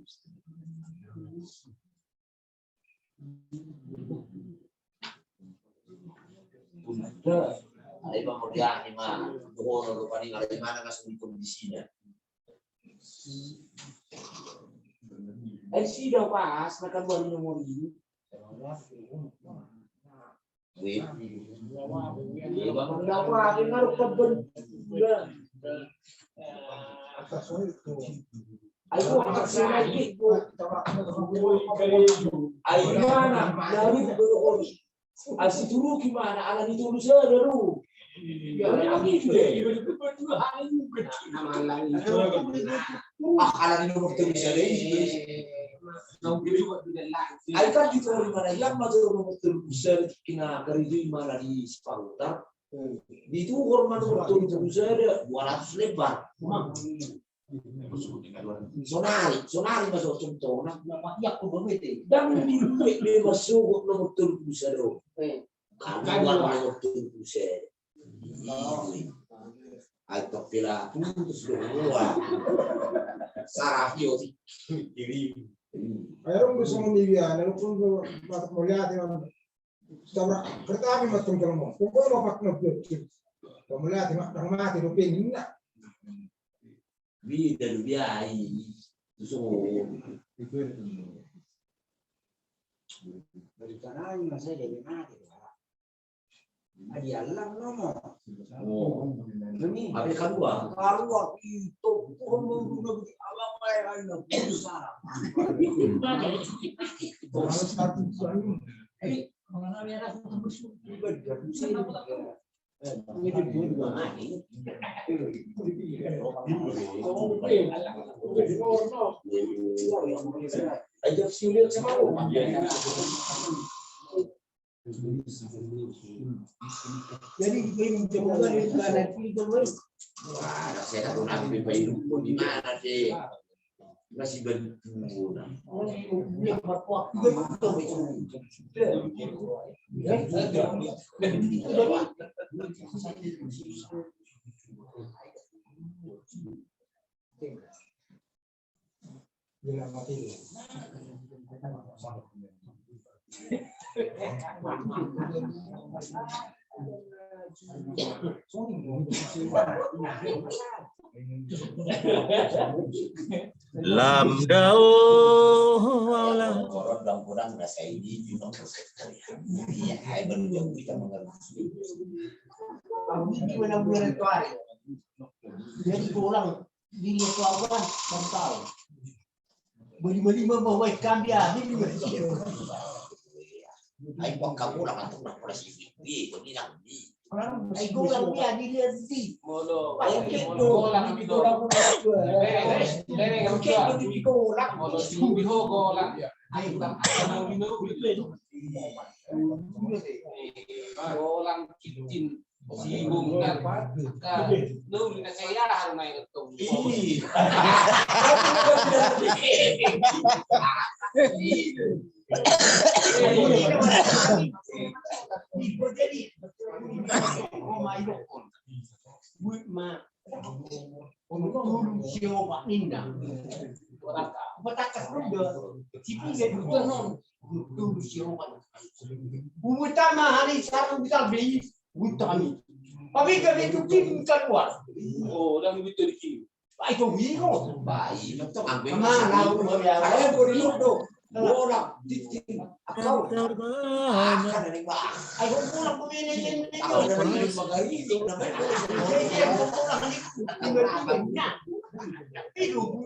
Bunda, ada kemudian ini mah, bohong paling ada di mana kasih kondisinya. Sih dong pas, makan baru nomor ini. Wih, bang apa? Naruh kabar. Ayo kasih lagi. Ayo mana? Naruh berokok. Asih dulu gimana? Anak itu dulu saya dulu. Anak nomor terus ada ini. Aika juga di mana yang masuk nomor terbesar kena kerja di mana di Sparta. Di itu hormat nomor terbesar ada 200 lembar. Sonari masuk contoh. Ya aku berarti. Dan di masuk nomor terbesar do. Karena nomor terbesar. Aika pila putus semua. Sarafio diri. Ayo bisa mendivian, lalu pun batuk melihat yang setelah kereta kami macam kalau pokoknya mau pakai nabi, kalau melihat yang mati itu pengen nak. Vida do biai, so. Dari kanan masih dari mati. Adi alam nomo. Oh, ini apa kedua? Kalau itu pun menggunakan alam lain besar. Harus satu soalnya. Mengenal merah tembus Ayo siulir sama jadi begini coba dari kanan itu wah, saya tahu nabi bayi di mana sih? Masih bantu. Yang berkuat betul Lamdao orang-orang rasa ini juga ya, hai berjuang kita mengerti. Gimana bulan itu hari? Jadi orang dilihat lawan baru tahu. Beli bawa ikan dia ini Hai kok kamu orang atau operasi ini bilang di. Aku orang dia dilihat di. Mono. Ayam itu orang itu orang orang cincin singgung kan lu minta saya harus naik ketung Utama hari satu bisa beli utami. Tapi kalau itu tim keluar. Oh, dan itu di Baik itu miro. Baik, itu ambil Mana saya boleh dulu. Orang tim kau akan dari bawah. Ayo pulang begini. Kalau dari bagari itu namanya. Itu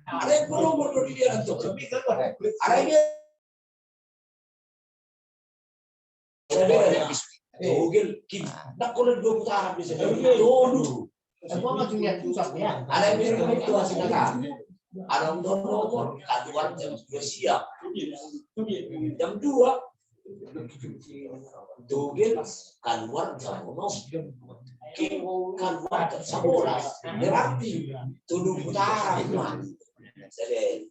ada yang perlu berdiri dia untuk ada yang Google kim nak kalau dua putaran bisa dulu. semua macamnya susah ya. Ada yang bilang itu hasilnya kan. Ada yang nomor kaduan jam 2 siang. Jam 2 Google kaduan jam 6. Kim kaduan jam 11. Berarti 7 putaran. Jadi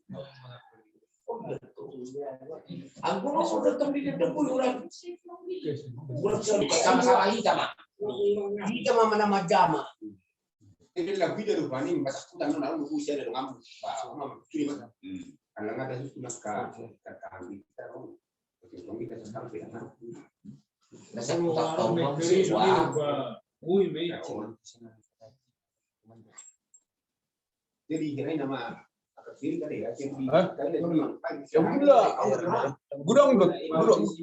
aku mau sudah terlihat orang sama-sama kita mana majama ini lagu dia lupa nih masa aku tangan lalu aku usia dari kamu curi mana kalau nggak ada susu nakal kami kita dong kita sekarang tidak saya tak tahu jadi kira nama Gudang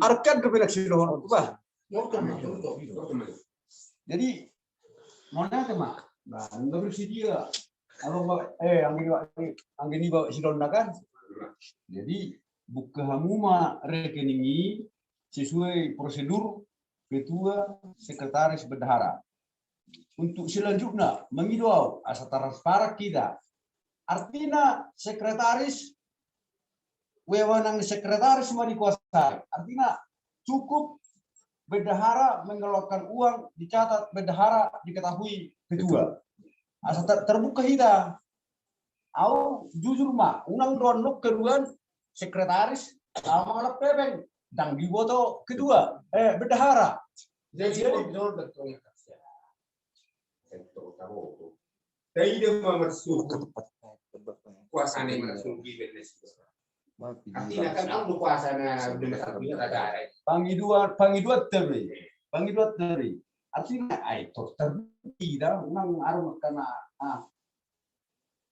arkan kepada silohan apa? Jadi mana tema? Nah, nggak bersedia. Kalau angin bawa silon kan? Jadi buka hamuma rekeningi sesuai prosedur ketua sekretaris bendahara. Untuk selanjutnya mengidau asal transparan kita. Artinya sekretaris, wewenang sekretaris semua dikuasai. Artinya cukup bendahara mengeluarkan uang, dicatat bendahara diketahui ketua. Asal terbuka kita. Au jujur mah, unang download kedua sekretaris sama anak pebeng dan diboto kedua bendahara. Jadi betul. Dari dia memersuku kuasanya langsung di Benes. Artinya kan aku kuasanya Benes artinya ada. Pangi dua teri. Artinya itu terbukti dah nang arum karena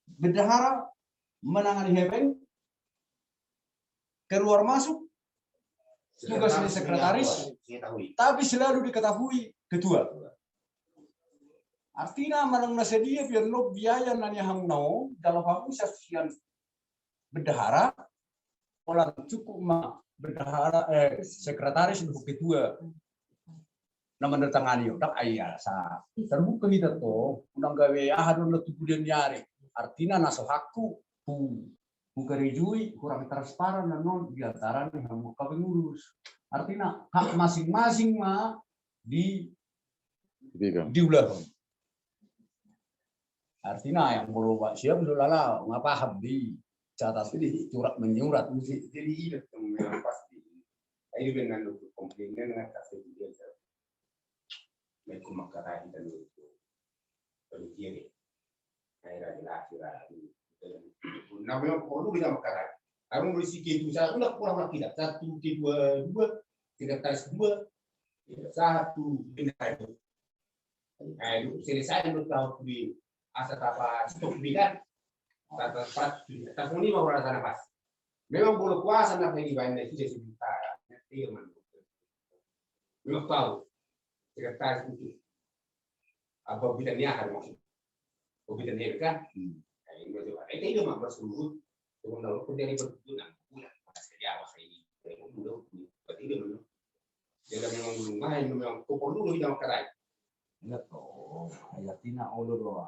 bendahara menangani hepeng keluar masuk tugas sekretaris tapi selalu diketahui ketua. Artinya manang nasedia biar no biaya nanya hamnau dalam aku saksian bendahara orang cukup mah bendahara sekretaris untuk ketua nama datangani tak ayah sa terbuka kita tuh undang gawe ahadun letu kemudian nyari artinya naso hakku bukan rejui kurang transparan dan non diantara nih kamu pengurus artinya hak masing-masing mah diulang. Artinya yang perlu Pak Siap lala nggak paham di catat surat menyurat. Jadi ini memang pasti. Ini dengan komplainnya dengan kasih dia. Mereka mengatakan itu penelitian. Akhirnya dilakukan. Nah, memang perlu kita mengatakan. Aku berisi itu saya udah kurang lagi tidak 1, 2, 3, 2, 1, itu. Nah, itu selesai menurut tahu di asal apa stok bidan. Tata ini mau rasa nafas. Memang boleh puasa nak lagi banyak itu jadi sebentar. Iya man. Belum tahu. Sekretaris itu apa bidannya akan masuk. Bidannya kan. Nah, ini betul. Itu mah bersungguh. Kalau pun dari bertujuan, bukan saja apa ini. Dulu, berarti dulu. Jadi memang pokok dulu kita makan. Enggak toh, ayatina olo doa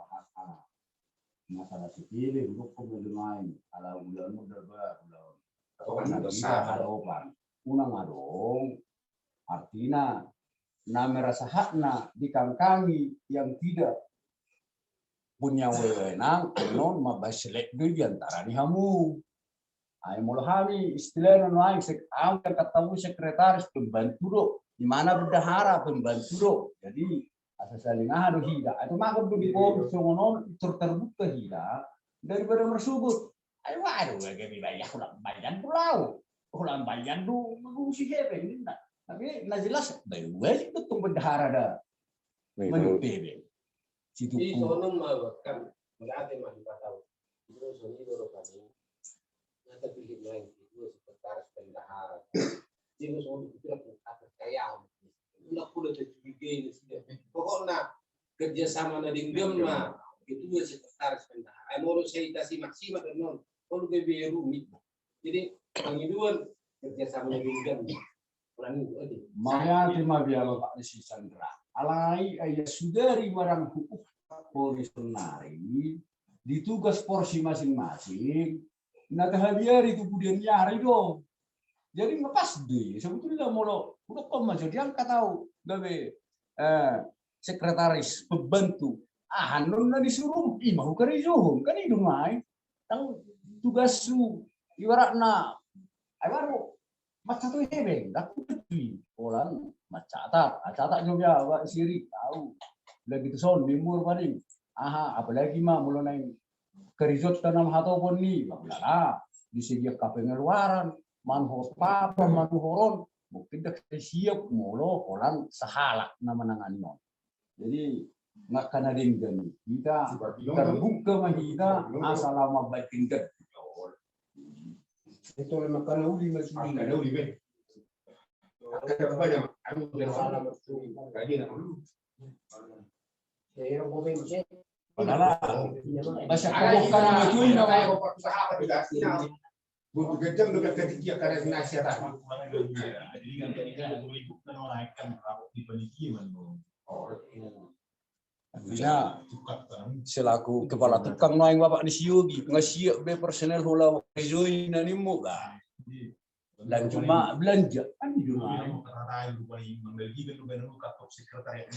masalah sipil untuk pemilihan ala ulang berba ulang. Karena besar harapan, unang adong artinya nama rasa hakna di kami yang tidak punya wewenang non mabaselek di antara di hamu. Ay mulahami istilah non yang ketemu sekretaris pembantu do, di mana bendahara pembantu do. Jadi asal ada hida itu maka di bawah songonon terbuka hida daripada mersubut. Ayo aduh gini banyak ulang bayan pulau ulang bayan du si hebe ini tapi jelas bayu itu tuh bendahara dah menurut bebe. Di sono mah kan berarti mah kita tahu. Itu soni dulu kami. Nanti pilih lain itu sekretaris bendahara. Jadi sono kita percaya. Udah kuda tercuriga ini sudah. Pokoknya kerjasama dengan mah itu sekretaris bendahara. Menurut saya kasih maksimal dan non. Kalau BB rumit. Jadi pengiduan kerjasama dengan Maya terima biar Pak Nisi Sandra. Alai ayah sudari barang hukum komisionari ditugas porsi masing-masing. Nah kehabiar itu kemudian nyari dong. Jadi ngepas deh. Sebetulnya mau udah koma jadi angkat tahu gawe sekretaris pembantu. Hanun disuruh imah kerja kan itu main. Tahu tugas su ibaratna baru macam tu hebe dak kudu orang catat juga Pak Siri tahu begitu son dimur paling apalagi mah mulai naik kerizot tanam hatau pun ni lah disediakan pengeluaran manhot papa manhoron mungkin dak siap mulu orang sahalak nama nangani jadi nggak kena dengan kita terbuka mah kita asal lama baik tingkat itu memang kalau uli masih ada uli ben. Ada banyak aku bersalah betul. Kaji nak dulu. Saya mau benci. Padahal bahasa bukan itu ini kayak usaha tidak sih. Butuh gedeng dekat ketiga karena nasihat. Jadi kan kita boleh ikut menaikkan rapor di panitia man. Artinya selaku kepala tukang noing Bapak Nisyogi ngasiak be personel hula join animu lah. Dan cuma belanja kan cuma. Membeli kan bukan kantor sekretariat.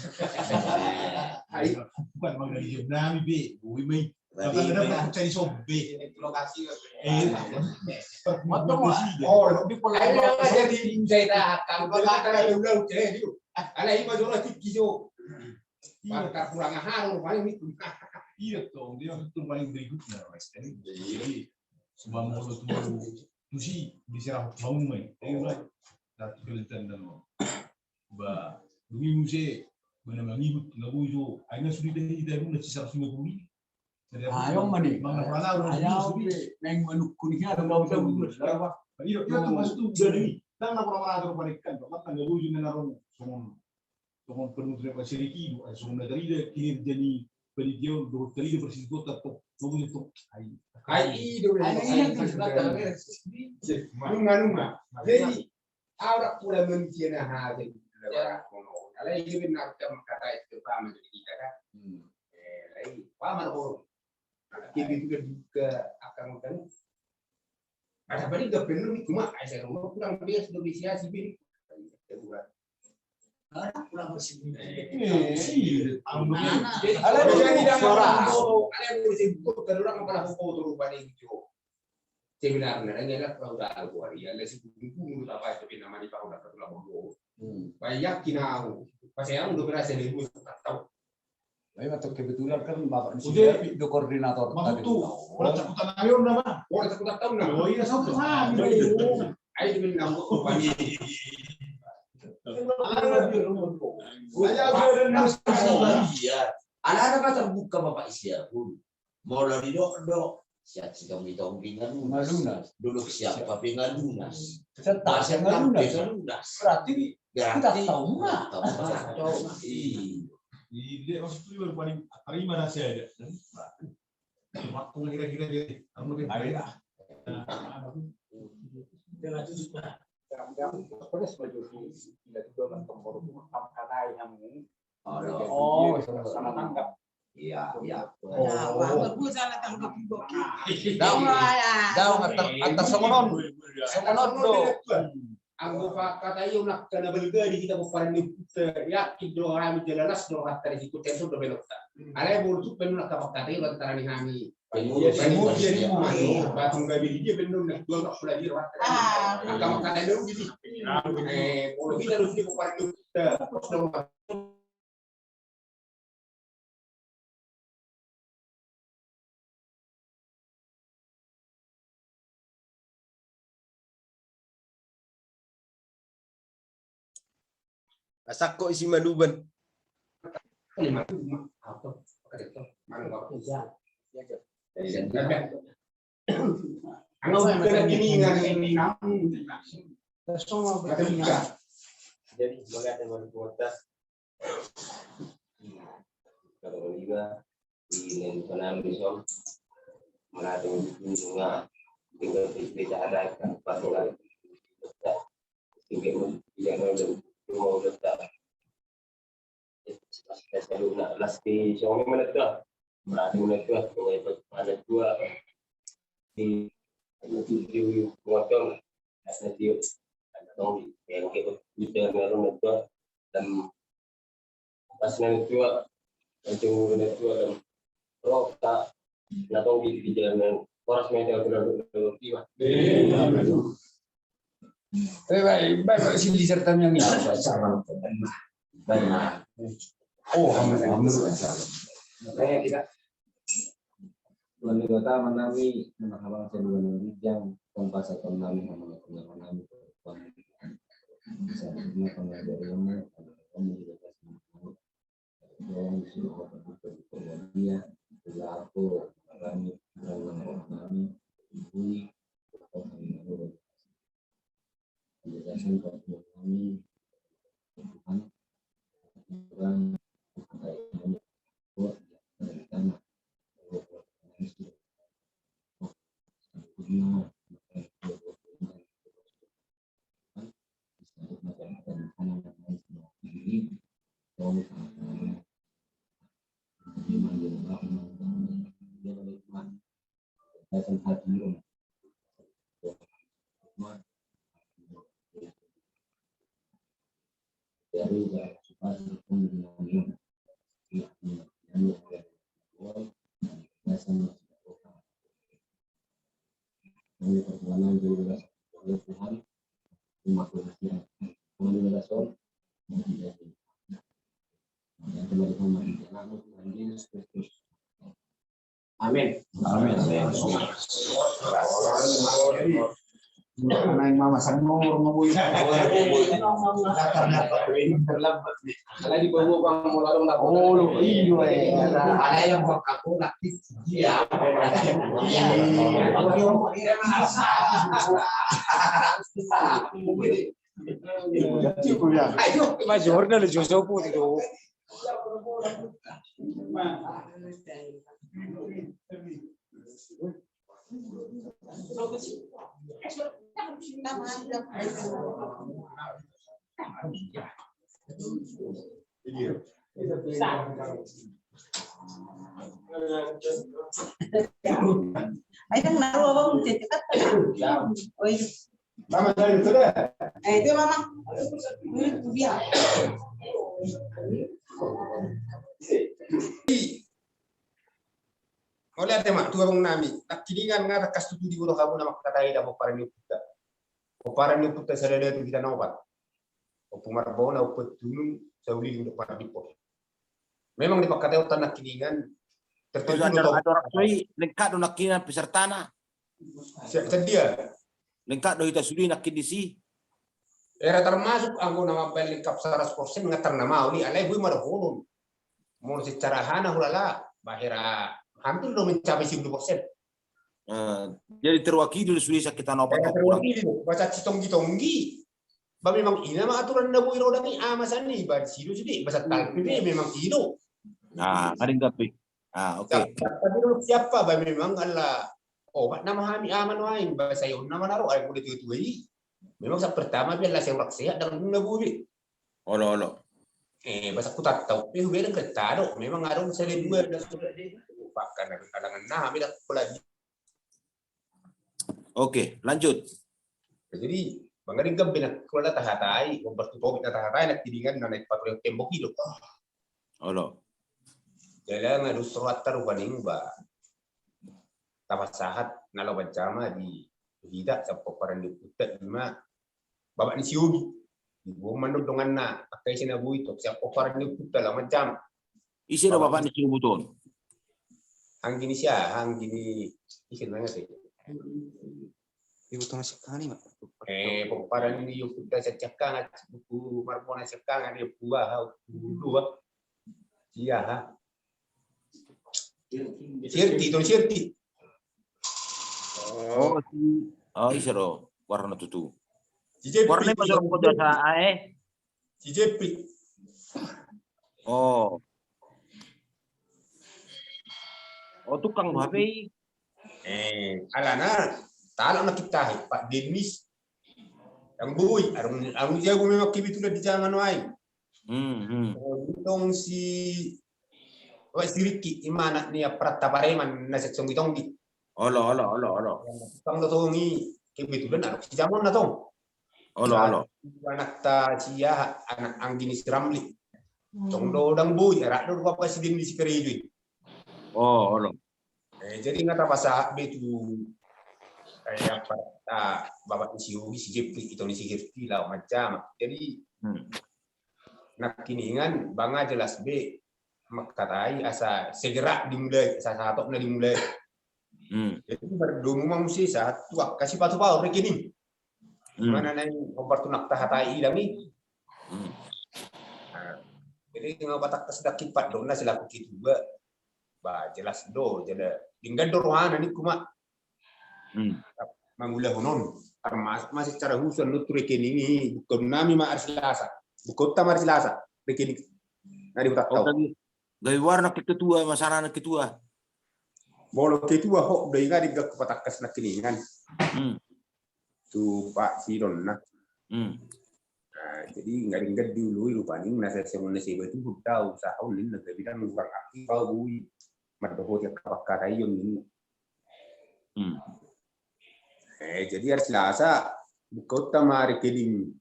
Bukan mengenai nami be, gue mai. Bahkan ada cari sobe lokasi. Di pola jadi saya akan berada di ulang ceh itu. Ada ibu jual tikijo. Maka kurang haru paling itu. Iya toh, dia itu paling berikutnya. Jadi semua mulut itu sih diserah bangun mai. Ayo dari kelihatan dan bah demi musik benar-benar ngikut nggak bujo. Akhirnya sudah tidak ada sisa 150. Ayo mani. Ayo neng menukuninya ada nggak usah. Iya itu masuk tuh jadi. Tangan orang-orang itu balikan. Bahkan nggak bujo menaruh semua. Como penuntut masyarakat, semua dari dia kini jadi penelitian dokter dia bersih kota tu, namun itu, itu rumah. Jadi awak pula mencium hal itu. Kalau ini benar kita kata itu paham jadi kita kan, lagi paham orang. Kita juga akan makan. Ada balik dah penuh cuma saya rumah kurang biasa domisiasi bin. Kurang bersih. Sebenarnya adalah peraudal kuari, ada sebelum apa itu nama di peraudal tulang bulu. Banyak kinau, pas yang udah berasa di bus tahu. Atau kebetulan kan bapak sudah itu koordinator tadi. Orang cakutan ayo nama. Orang cakutan tahu nama. Oh iya sama. Ayo dimin nama kuari. Anak-anak kan terbuka bapak Isya pun. Mau lari dok. Siap jika mitong lunas. Dulu siapa pengen lunas. Pasien lunas. Berarti kita tahu nggak? Iya, maksud itu baru paling terima nasi aja. Waktu kira-kira dia, kamu lebih baik lah. Jangan tutup lah. Pada sebagai tidak juga kan tempor kanai yang sama tanggap. Iya. Bagus salah tanggap juga. Daun antar semonon do. Anggota kata iyo nak kena bergadi kita bukan yakin doa menjelalas doa tadi itu tentu do belok. Ada buruk penuh nak kata iyo antara ni kami. Penuh jadi mana? Batung gabi dia penuh nak dua nak sudah dirawat. Angkat kata iyo gitu. Kalau kita harus bukan kita Asako isi maduban. Jadi melihat yang berkuota kalau juga di lingkungan misal melatih juga tinggal bisa ada pasukan tinggal yang mau letak saya nak lasti soalnya mana tu berarti mana tu ada dua di motor ada dia ada yang kita bicara dengan tu dan pas nanti tu macam mana tu dan roh tak natong di jalan poros meter berlalu tiba. Baik sini serta yang ini. Benar. Oh, alhamdulillah. Saya tidak. Wali kota menami mahkamah seluruh yang kompasa menami menami. Saya pengajarannya komunikasi yang sudah dia berlaku kami ini penjelasan kami Tuhan orang dari supaya penggunaan perjalanan juga oleh Tuhan umat manusia mengenal dan kembali kembali dalam Tuhan Yesus Kristus. Amin. Amin. Anak mama sanur ngomong terlambat nih. Kalau di bawah bang mau larung tak Oh, iya. Ada yang aku nak dia. Ayo, mas jurnal Joseph itu. Ayang naruh abang cekat. Oh iya. Mama dari sudah. Itu mama. Biar. Oleh ada mak tua bang nami. Nak kiningan ngara kastu di bulu kamu nama kata ida mau paran kita. Mau paran kita sadar itu kita nawapat. Pumar bona upet tunung sauli untuk para dipo. Memang di pakate utan nak kiningan tertentu Ada orang sui lengkap do nakina pesertana. Sedia. Lengkap do kita sudi nak kidisi. Era termasuk anggo nama bel lengkap 100% ngatar nama uli alai bui mar honun. Mau secara hana hulala bahira hampir do mencapai 10%. Jadi terwakili sudi kita nopat terwakili baca citong-citonggi. Ba memang ina mah aturan na bui rodami amasan ni ba sido sudi basa talpi memang ino. Nah, ada gapi. Oke. Tapi siapa ba memang Allah obat nama kami aman wain bahasa yon nama naro ay kulit itu ini. Memang sa pertama biar lah seorang sehat dan na bui. Olo. Bahasa ku tak tahu pero beda ketado memang ada selain dua dan sudah di pakan dari kalangan nah beda pelajari. Oke, lanjut. Jadi bangga gam binak kula tahatai bertutup tahatai nak tidingan na naik patrol tembok hidup. Olo. Jalan harus surat tarubaning ba. Tapat sahat nalo bencama di hidak sa paparan di putat lima babak ni siugi. Ibu mandog dengan na pakai sinabu itu sa paparan di putat lah macam. Isi do bapak ni buton. Hang gini siya, hang gini isin na sih. Ibu tuh nasi kani mak. Paparan ni yung putat sa cakang at buku marmona sa cakang at yung buah dua. Iya ha. Sirti. Isero warna tutu. CJP. Warna pasal ko sa CJP. Tukang HP. Alana, talo na kita Pak Denis. Ang buoy, ang jago memang kibitulah di jangan wain. Itong si Ricky imana niya pratapareman na seksong itong di. Olo. Tang dotongi kibitulah na si jamon na tong. Olo. Anak ta siya anak ang ginis Ramli. Tong dodang buoy, era do pa si Denis si Kerejoy. Olo. Jadi ngata pasa betu kayak bapak si Jepri itu si Jepri lah macam. Jadi nak kiningan bangga jelas B makatai asa segera dimulai satu na dimulai. Jadi berdomu manusia satu kasih patu pau rekening. Mana nang oportunak tahatai idami. Jadi tinggal batak kesedak pat dona selaku kitu ba. Ba jelas do jadi tinggal dorohana ni kuma. Mangulah honon masih secara khusus lu rekening ini bukan nami ma arsilasa. Bukan tamar silasa rekening. Nadi utak tahu. Dari warna ketua masalah ketua. Bolo ketua hok dari ngadi gak kepatak kes nak kiningan. Tu Pak Sidon nak. Jadi nggak dulu lupaning nasi semua nasi itu tahu sahun ini lebih kan kurang aktif kau bui merdohot yang kapakar ayo ini. Jadi hari Selasa buka utama rekening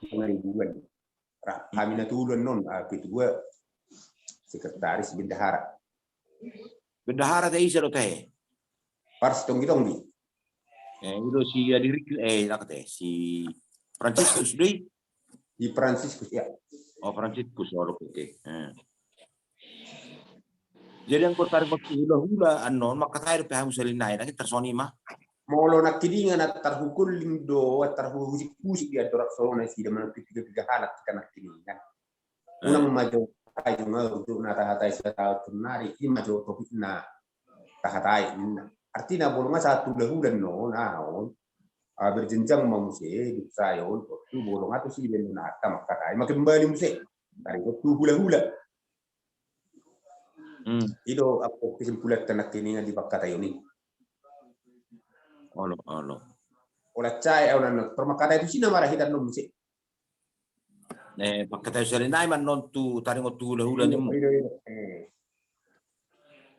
pengaribuan. Kami natulun non kedua sekretaris bendahara. Bendahara teh isero teh. Pars tong di. Itu si nak teh si Franciscus deh. Di Franciscus ya. Oh Franciscus oke. Jadi yang kau tarik waktu hula anon maka tarik paham selinai nanti tersoni mah. Molo nak kidingan at tarhukul lindo at tarhusik dia torak solona si daman tiga halat kita nak kidingan. Unang maju tayo untuk na tahatay sa tao tunari maju topik na tahatay. Artinya bolong satu lahulan no naon berjenjang manusia di sayon tu bolong atau si benata makatai makin kembali musik dari waktu hula-hula. Itu aku kesimpulan tenak kini di Pakatayo ni. Olo. Olah cai orang permakata itu sih nama rahidan no musik. Pakatayo selinai man non tu taring waktu hula-hula ni.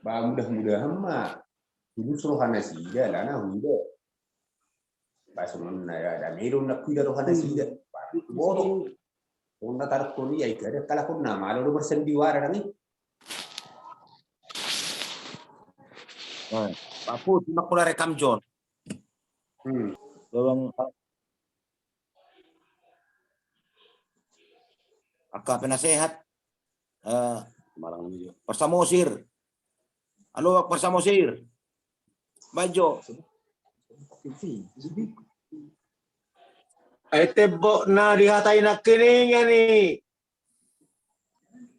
Mudah-mudahan mah dulu suruhan nasi dia lah nah hula. Basunon na ya meron na kuida do hada sida. Bodo. Kung natarap ko niya ikada kala ko na malo do bersendiwara nang. Pak Put, nak pula rekam John. Bawang Akak penasehat Persamosir. Halo Persamosir. Bajo. Tebok na dihatai nak kini ni.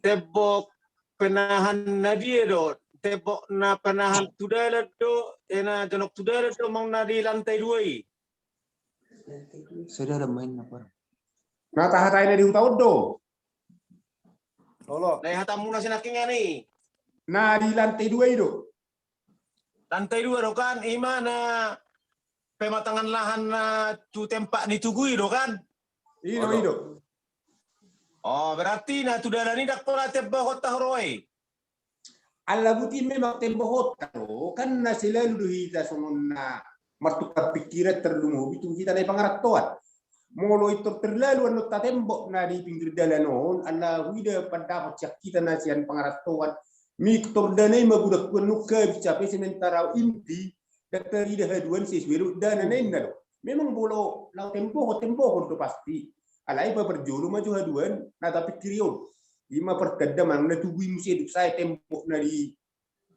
Tebok penahan nadia do. Tebok na penahan tudala do. Ena jenok tudala do mang na di lantai 2. Saudara main apa? Nah tahatai na di hutau do. Tolo, dai hatamu na sinaking ni. Nah di lantai 2 itu. Lantai 2 do kan imana pematangan lahan na tu tempat ni tugui do kan? Itu. Oh, berarti na tudala ni dak pola tebok kota horoi. Alla buti memang tempo hota lo kan na sila lu hita songon na martukar pikiran terlumu itu kita na pangaratuan. Molo itu terlalu anu tatembo na di pinggir dalan on alla huida pada pacak kita na sian pangaratuan miktor dane mabudak kunuka bicape sementara inti dokter ida haduan siswiru dana nenna lo memang bolo lau tempo itu pasti alai ba berjulu maju haduan na tapi kirion lima perkadam na tugui musi hidup saya tempo na di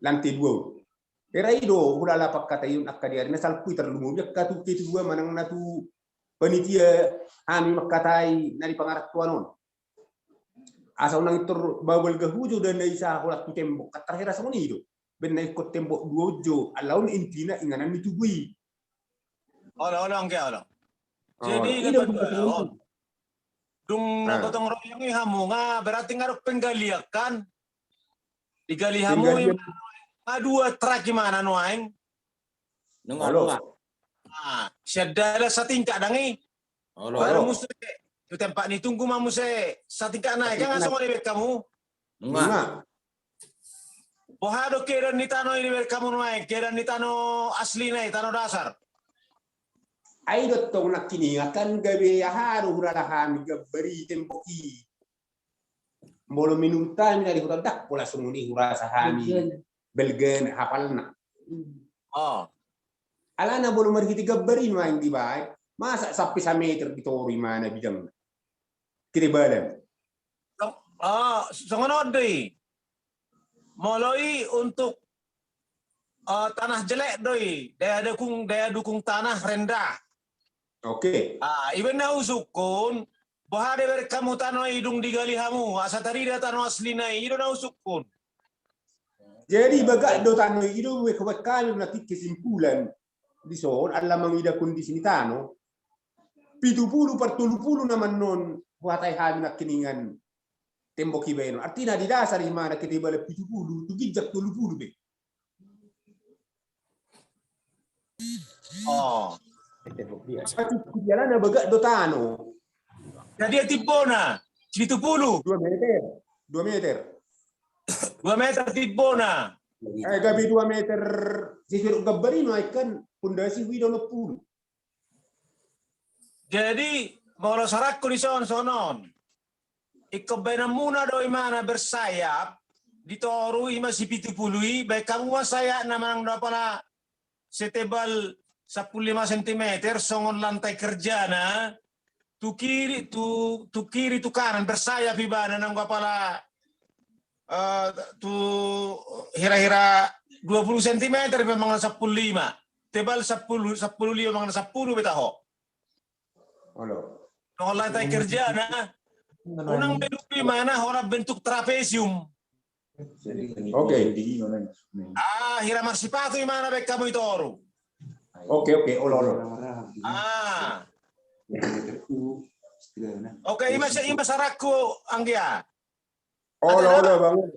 lantai 2 era ido hulala pakkata yun akkadiari na salpui terlumu yakka tu ke 2 manang na tu panitia kami makatai nari pangaratuan on. Asal nang itu babel gahujo dan dari sa holat tu tembok katahira sa moni do. Ben na ikot tembok duojo alaun intina inganan mitugui. Olang ke olang. Jadi dung nagotong royong hamu nga berarti ngarok penggaliak kan. Digali hamu dua track gimana no aing. Nungalo. Syadala sa tingkat dangi. Baru muse tu tempat ni tunggu mamu se sa tingkat naik kan asal ni kamu. Enggak. Bohado keran ni tano ini kamu naik, keran ni tano asli naik tano dasar. Ai dotto nak kini akan gawe haru huralahan gabari tempoki. Molo minuta mina di hutan dak pola sumuni hurasahani. Belgen hafalna. Oh. Alana bolu margiti gabbari main di bae. Masa sampai 1 meter di tori mana bidang. Kiri badan. Songono doi. Moloi untuk tanah jelek doi. Daya dukung tanah rendah. Oke. Iben na usukun. Bahade ber kamu tanah hidung digali hamu. Asa tadi dia tanah asli nai. Ido na usukun. Jadi baga do tanah ido we kami nanti kesimpulan. Di son alla mangida kondisi ni tano 70 per 30 naman non buhatai hami nak kiningan tembok ibeno artinya di dasar di mana kita balik 70 tu gijak 30 be satu jalan baga do tano jadi tibona 70 2 meter 2 meter tibona gabi 2 meter sisir gabarino ikan pondasi widono pun. Jadi kalau sarakku di sonon, ikobena muna do imana bersayap ditoru ima si 70 baik kamu saya namang pala setebal 15 cm songon lantai kerja na tu kiri tu kanan bersayap ibana nang pala tu hira-hira 20 cm memang 15 tebal 10 memang 10 betaho. Halo. Kalau lantai kerja na unang bentuk di mana orang bentuk trapesium. Oke. Hira marsipatu di mana baik kamu itu oru. Oke. Olo. Oke, ima sarakku anggia. Olo bangun.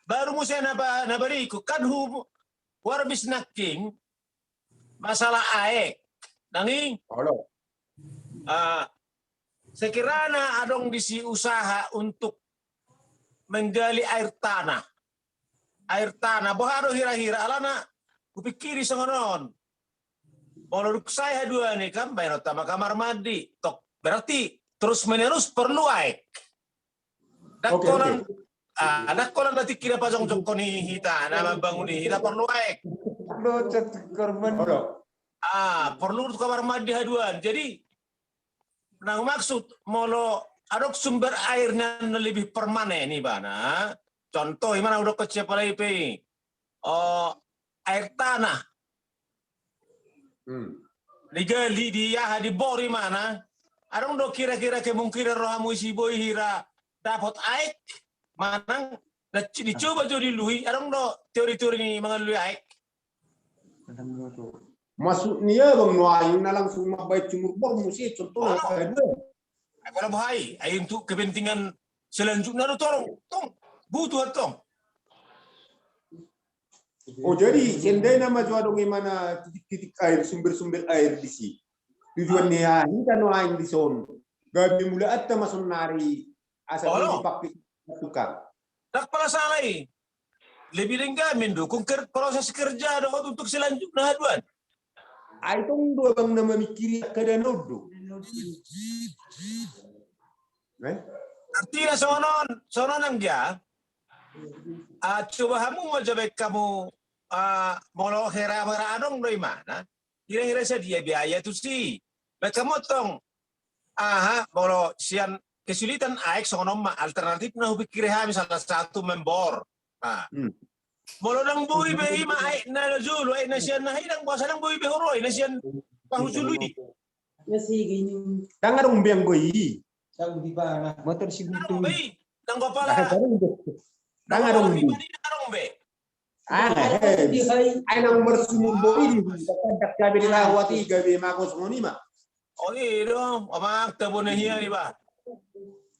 Baru musim nabariku kan warbis naking masalah aek. Nangi. Halo. Sekiranya adong disi usaha untuk menggali air tanah. Bohado hira-hira alana kupikiri songonon. menurut saya dua nih kan bayar utama kamar mandi. Tok berarti terus menerus perlu aik. Dakolan dakolan nanti kira pasang jokoni hita nama bangun hita perlu aik. Perlu kamar mandi haduan. Jadi nah maksud molo ada sumber airnya lebih permanen nih bana. Contoh gimana udah kecil palai air tanah. Digali dia di bori mana? Ada udah kira-kira kemungkinan rohamu isi boy hira dapat air mana? Dicoba jadi lui. Ada udah teori-teori ini mengalui air. Maksudnya bang nuayin na langsung mabay cumur bor musi contohnya kayak dua. Kalau bahaya, untuk kepentingan selanjutnya itu tong butuh tong. Oh jadi sendai nama jual dong mana titik-titik air sumber-sumber air di sini. Tujuannya ya kita nuayin di son. Gabi mulai ada masuk nari asal dipakai suka. Tak pernah salah lebih lengkap mendukung proses kerja untuk selanjutnya haduan. Itong dua bang nama mikiri kada nodo. Artinya sonon ang dia. Coba kamu mau jabek kamu mau hera adong dari mana? Kira-kira dia biaya tu sih. Kamu tong mau sian kesulitan aik sonon alternatif nah pikir misalnya satu membor. Bolo nang bui be ima ai na julu ai na sian na hidang basa nang bui be horoi na sian pahusului. Ya sih gini. Tangarong biang goi. Sang di bana. Motor si gutu. Nang gopala. Tangarong bi. Tangarong be. Ai nang bersumur boi di tak gabe di lawati gabe makos ngoni ma. Oh iyo, amak tabon hiya iba.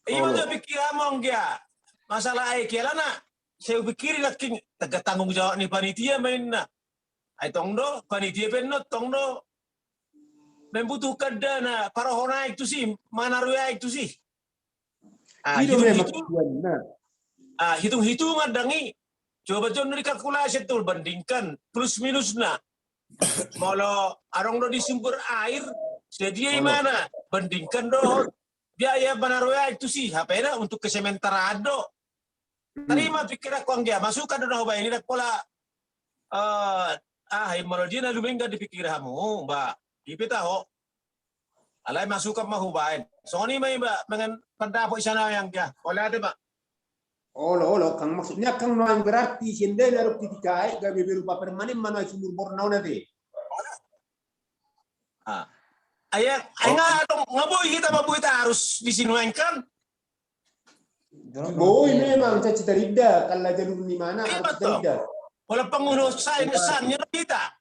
Iyo jo pikir among dia. Masalah ai kelana. Saya pikir lagi tegak tanggung jawab nih panitia main na. Ay tongdo panitia penno tongdo membutuhkan dana para hona itu sih mana ruya itu sih. Hitung-hitungan dangi. Coba dikalkulasi tuh bandingkan plus minusnya. Kalau arong do di sumber air sedia mana bandingkan do biaya mana ruya itu sih. Hapena untuk ke sementarado. Terima pikir aku dia masukkan doa ini dak pola himologi na lumenga dipikir kamu mbak ipi tahu alai masukkan mahu bain soni mai mbak dengan pendapat sana yang dia boleh ada mbak olo kang maksudnya kang noang berarti sendai naruh titik air gabe berupa permanen mana sumur bor nau nanti ayah ngaboy kita mabu kita harus disinuangkan. Boy memang saya cerita kalau jalur di mana harus cerita. Kalau pengurusan kesannya kita.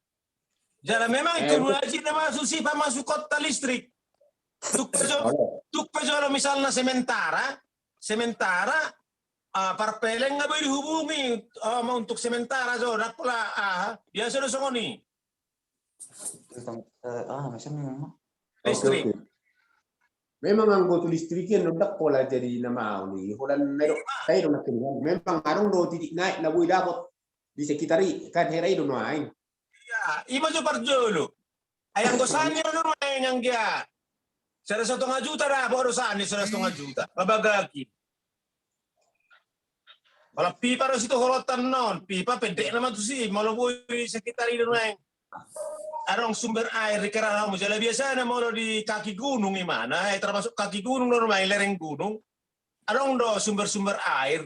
Jadi memang itu wajib masuk sih masuk kota listrik. Tuk pejoro misalnya sementara parpeleng nggak boleh dihubungi untuk sementara so dak pula biasa do songoni. Listrik. Memang anggota listriknya ndak pola jadi nama ini. Holan nero tayo na keluar. Memang arong do titik naik na boy dapat di sekitar kan herai do naik. Iya, iba jo parjolo. Ayang gosannya no yang dia. 1,5 juta dah baru sani 1,5 juta. Babagaki. Kalau pipa harus itu holotan non, pipa pendek nama tu sih. Malu boy sekitar itu naik. Arong sumber air di Karangamu. Jadi biasanya mau di kaki gunung gimana? Termasuk kaki gunung normal lereng gunung. Arong do sumber-sumber air.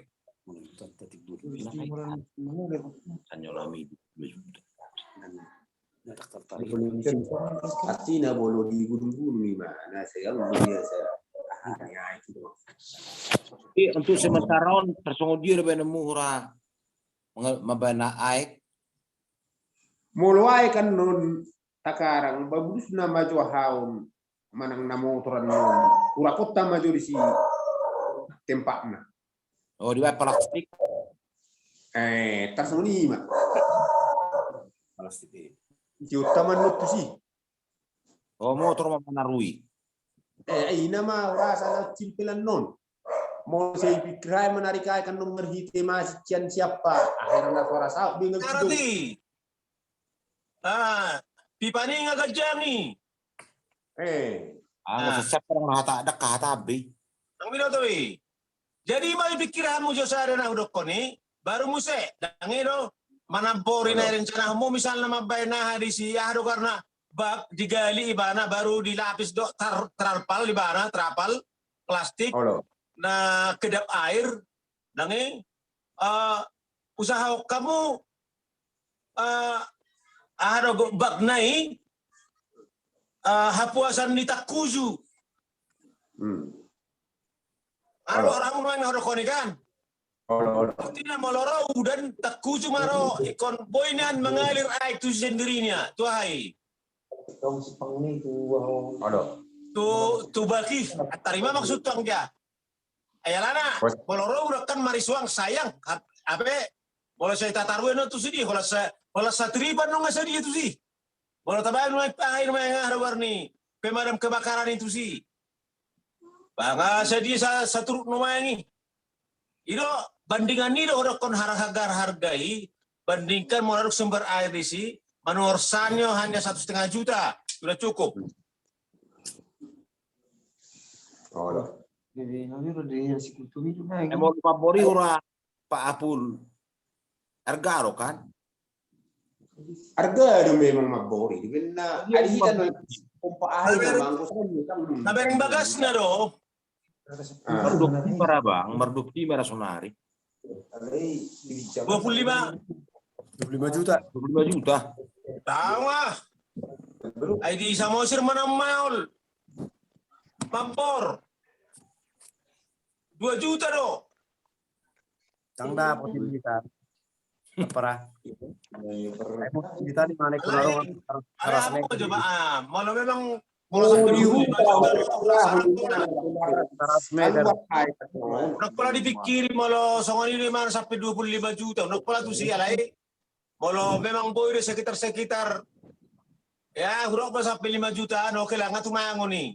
Artinya bolo di gunung-gunung gimana? Saya biasa. Untuk sementara tersongodir bena murah mabana air. Mulai kan non takarang bagus nama haun manang namo turan non urakota maju di si tempatnya. Oh di plastik. Tersoni mah. Plastik. Juta manut sih. Oh motor menarui. Ina mah rasa cimpilan non. Mau saya pikir menarik kan nomor tema sekian siapa akhirnya suara sah bingung. pipa ni nga gajangi. Sesat orang nata ada kata abi. Ang minatoy. Jadi may pikiran mo sa na udok ko ni, baru mo se, dangero, manampori na rin siya na mo, misal na mabay na hari siya, karena bak digali ibana, baru dilapis do trapal ibana, trapal, plastik, na kedap air, dangi, usaha kamu, bak nai, hapuasan ni takuzu. Orang yang harus konikan. Tidak meloro dan takuzu maro ikon boinan mengalir air itu sendirinya. Tuhai. Tu bakif. Tarima maksud tuang dia. Ayalana. Meloro udah kan marisuang sayang. Ape? Kalau saya tatarwe no tu sedih. Kalau saya triban no nggak sedih itu sih. Kalau tabayan no air mengalir warni pemadam kebakaran itu sih. Banga sedih satu numangi. Itu bandingan ini udah kon hargai, bandingkan menurut sumber air di sini, manuorsannya hanya 1,5 juta, sudah cukup. Mau favorit ora Pak Apul. Argaro kan? Argaro memang mabori. Karena ada kita pompa air memang. Tapi yang bagas na do. Mardukti para bang, Mardukti para sonari. 25 juta. 25 juta. Tawa. Ay di sa Mosir manamaol. Pampor. 2 juta do. Tangda posibilitas. Para. Kita di mana kurang. Apa coba? Malah memang Nak pala dipikir malo songon ini mana sampai 25 juta. Nak pala tu siya lai. Malo memang boy de sekitar ya huruf pa sampai 5 juta no kailangan tumangon ni.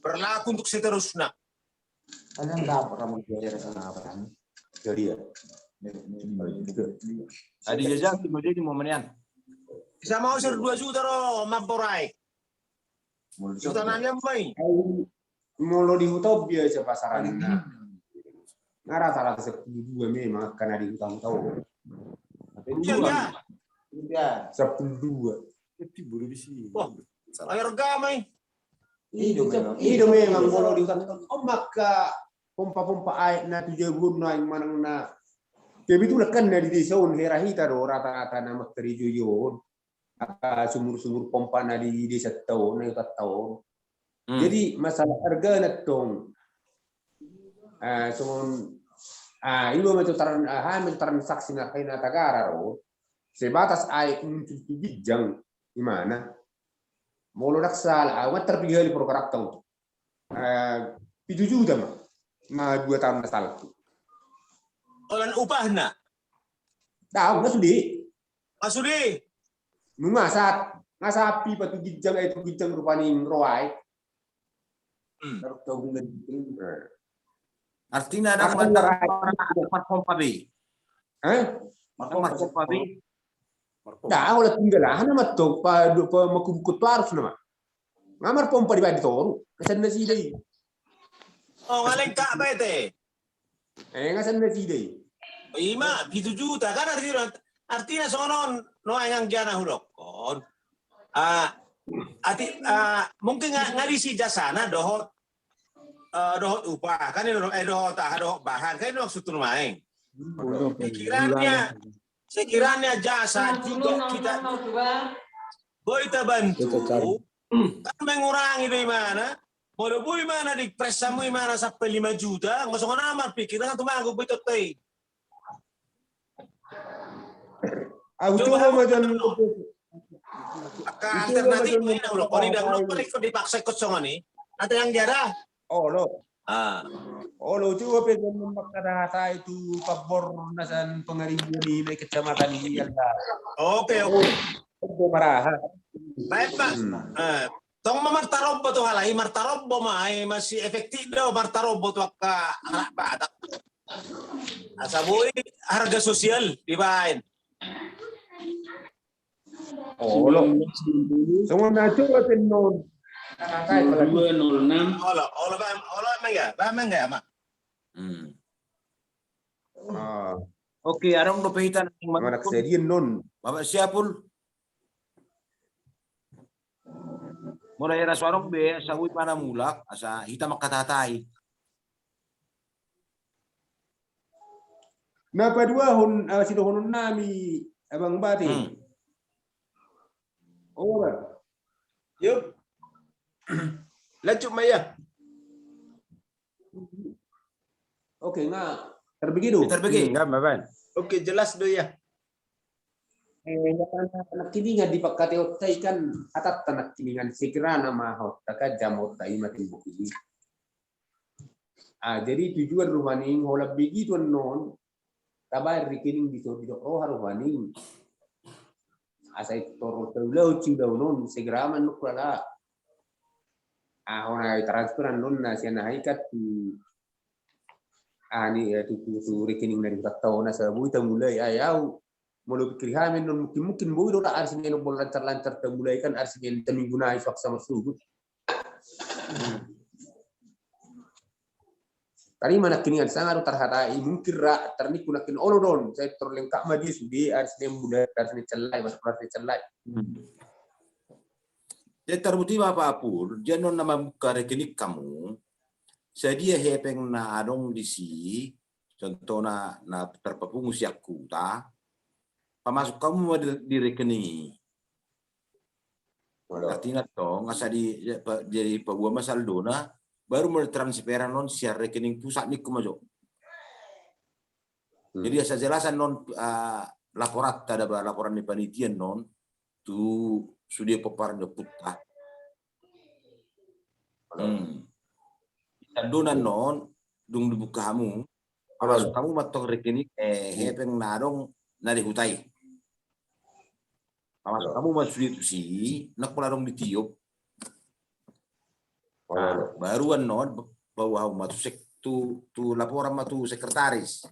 Berlaku untuk seterusnya. Kalian dapat ramu biaya sana apa? Jadi ya. Adi jajak di jadi momenan. Bisa mau 2 juta ro mamporai. Juta nanya mai. Molo di hutan biasa pasaran. Ngara salah 12 memang karena di hutan tahu. Iya. 12. Itu buru di sini. Air gamai. Itu memang molo di hutan tahu. Oh maka pompa-pompa air na 7 bulan yang mana na. Jadi itu kan dari desa herahita do rata-rata nama terijuyon. Sumur-sumur pompa na di desa tahun, na yutat tahun. Jadi masalah harga na tong, ilo may transaksi na kayo na tagara ro, sebatas ay untuk bijang imana, molo naksal, awan terpigali pro karakter, 7 juta ma 2 tahun na salto. Olan upah na? Tahu na sudi. Masudi. Ngasapi patu gijang itu gijang rupaning roai. Artinya ada pompa B. Pompa B. Dah, oleh tinggalahan nama tu makukut harus nama. Ngamar pompa di bawah toru. Kesan nasi deh. Oh, ngaleng kak bete. Ngasan nasi deh. Ima, 7 juta kan artinya sonon no yang jana hulokon. Mungkin ngarisi jasana dohot upah kan dohot bahan kan maksud main. Sekiranya jasa juga kita boleh bantu kan mengurangi dari mana? Boleh mana di presamu mana sampai 5 juta nggak usah nama pikiran tuh manggu betul teh. Aku coba macam alternatif ini loh. Kalau tidak dipaksa kosongan nih, ada yang jarah. Oh lo. Oh lo coba pengen memakai itu pabor nasan pengarian di kecamatan ini ada. Oke. Marah. Baik Pak. Tong martarobo tuh halai martarobo mah masih efektif dah martarobo tuh ka anak batak. Asabui harga sosial dibain. Oh, lo. Semua naco kan non. 9206. Bam enggak, Mak? Oke, arang do pehitan Mana kesedihan non. Bapak siapul. Mulai era suarong be sawi pana mulak asa hitam makatatai. Napa dua sido honun nami abang bati. Oh, Yuk. Lanjut Maya. Oke, nggak terbegi dulu. Terbegi. Nggak, Bapak. Oke, jelas do ya. Anak kini nggak dipakai otai kan atat tanak kini kan sekira nama hotak jam otai makin bukti. Jadi tujuan rumaning hola begitu non kabar rekening di roh rumaning asai toro terlalu ciudah non segera manukala ona transferan non nasi naikat tu ani tu rekening dari tahun nasa buita mulai ayau mulai pikir hamin non mungkin bui dona arsinya no bol lancar mulai kan arsinya teminggu naik faksa masuk. Tadi mana kini ada sangat terhadai mungkin rak ternik kunakin olodon saya terlengkap madi sudi arsinya muda arsinya celai masuk arsinya celai. Jadi terbukti apapun dia non nama buka rekening kamu sedia hepeng na adong di si contoh na terpapungus yakku ta pamasuk kamu di rekening. Artinya toh ngasa jadi pebuah masal dona baru mulai transferan non siar rekening pusat niku majo. Jadi asa jelasan non laporat ada laporan di panitia non tu sudah peparan de putah. Tandunan non dung dibuka kamu masuk kamu matok rekening hepeng nadong nari hutai. Masuk kamu masuk itu sih nak pularong ditiup. Baruan non bahwa matu tu laporan matu sekretaris.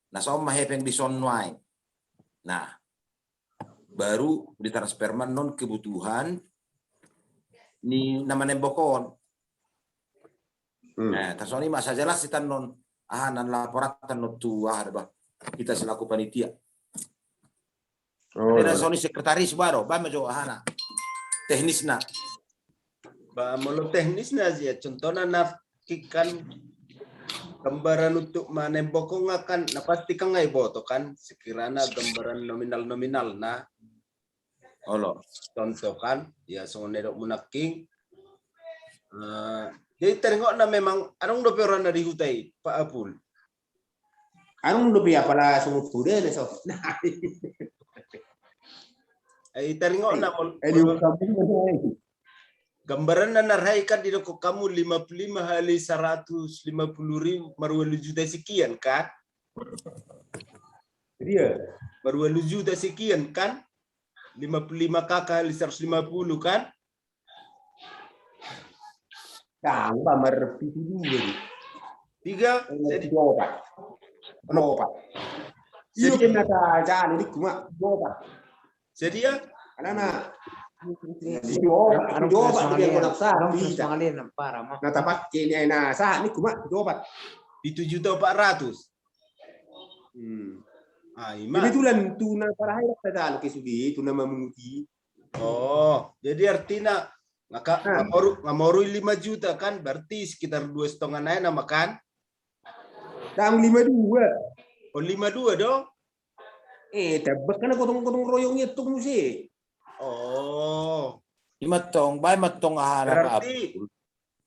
Nah sama hepeng di sonwai. Nah baru ditransfer non kebutuhan ni nama nembokon. Nah tasoni masa jelas kita non nan laporan non tu ada kita selaku panitia. Ada soni sekretaris baru majo ahana teknisna. Molo teknisnya sih, contohnya nafikan gambaran untuk manembokong akan pasti kan ngai boto kan sekiranya gambaran nominal nah contoh kan ya sonedok munaking jadi tengok na memang anong do peran dari hutai Pak Apul anong do pia pala sumut kuda na so ay tengok na gambaran na naraikan di loko kamu 55 kali 150.000 marualu juta sekian kan? Iya. Marualu juta sekian kan? 55 kali 150 kan? Nah, pamer pitu dulu. 3 jadi 4. Jadi nata jangan ini cuma 4. Jadi ya? Anak itu juta 400. Jadi tulan tuna para hayat tadal kesudi tuna memuti. Oh, jadi artinya ngamoru 5 juta kan berarti sekitar 2,5 nama kan? Dang 52. Oh 52 dong. Tebak kan gotong-gotong royongnya tuh sih. Oh, matong harap berarti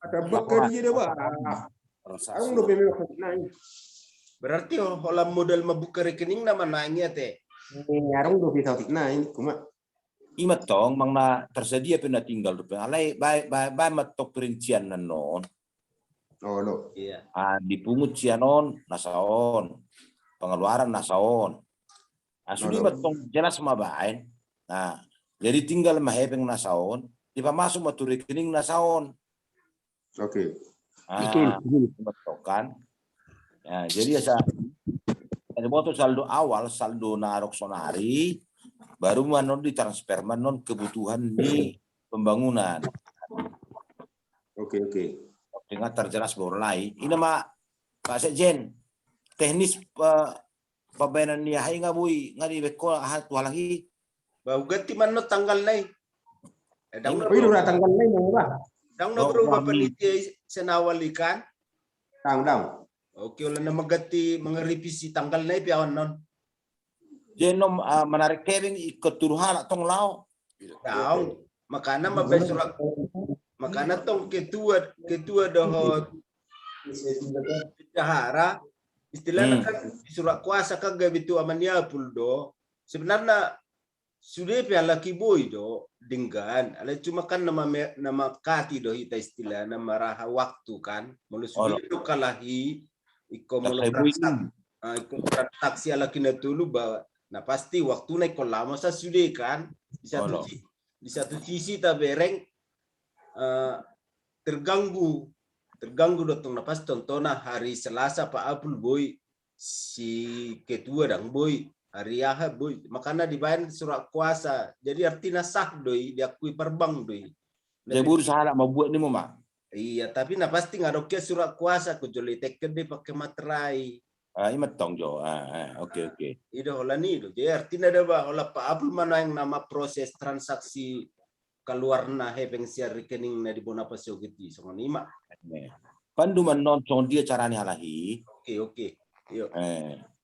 ada bakar dia bah. Aku udah memang naik. Berarti holam modal membuka rekening nama nanya teh. Arang udah bisa naik cuma. Imatong mangna tersedia pernah tinggal tu alai baik matok perincian non. Oh lo. Iya. Dipungut cianon nasaon. Pengeluaran nasaon. Sudah matong jelas sama baik. Nah, jadi tinggal mahepeng nasaon, dipamasuk matu rekening nasaon. Oke. Kan. Ya, jadi ada saldo awal, saldo narok sonari, baru manon ditransfer manon kebutuhan di pembangunan. Oke. Dengan terjelas mulai. Ini mah Pak Sekjen teknis pembayaran dia hai ngabui ngadi beko tu lagi. Bau ganti manon tanggal nai. Dang na Pero tanggal na mo ba? Dang na berubah panitia senawal ikan. Dang. Oke, ulah na magati mengerevisi tanggal nai piawan non. Jenom menarik kering ikut turuhan tong lao. Daun, makana mabay surat. Makana tong ketua dohot bendahara istilahnya kan surat kuasa kagak itu amannya puldo. Sebenarnya sudah piala kiboy do dengan, ale cuma kan nama kati do hita istilah nama raha waktu kan. Mulu sudah itu kalahi iko mulu transaksi ala kina tulu bahwa nah pasti waktu naik lama saya sudah kan di satu sisi tabereng terganggu dotong napas tontonan hari Selasa Pak Apul boy si ketua dang boy hari Ahad boy makanya dibayar surat kuasa jadi artinya sah doi diakui perbang doi dia berusaha nak membuat ni mama iya tapi nah pasti ngadoknya surat kuasa kejoli teken deh pakai materai. Ini metong jo. Oke. Itu hola ni do. Jadi artinya ada bah hola Pak Abdul mana yang nama proses transaksi keluar na hepeng siar rekening na di bona pasio gitu. Songon ima. Pandu menonton dia caranya lagi. Oke. Yo.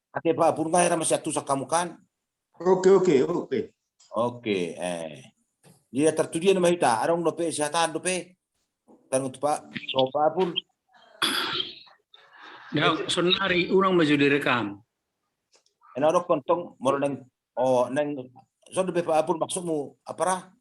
Ate Pak Abdul ngai masih atu sakamu kan? Oke. Dia tertudia nama kita. Arong dope kesehatan dope. Dan untuk Pak Abdul. Ya, sonari urang maju direkam. Enarok kontong mau neng neng so de Pak Apul maksudmu apa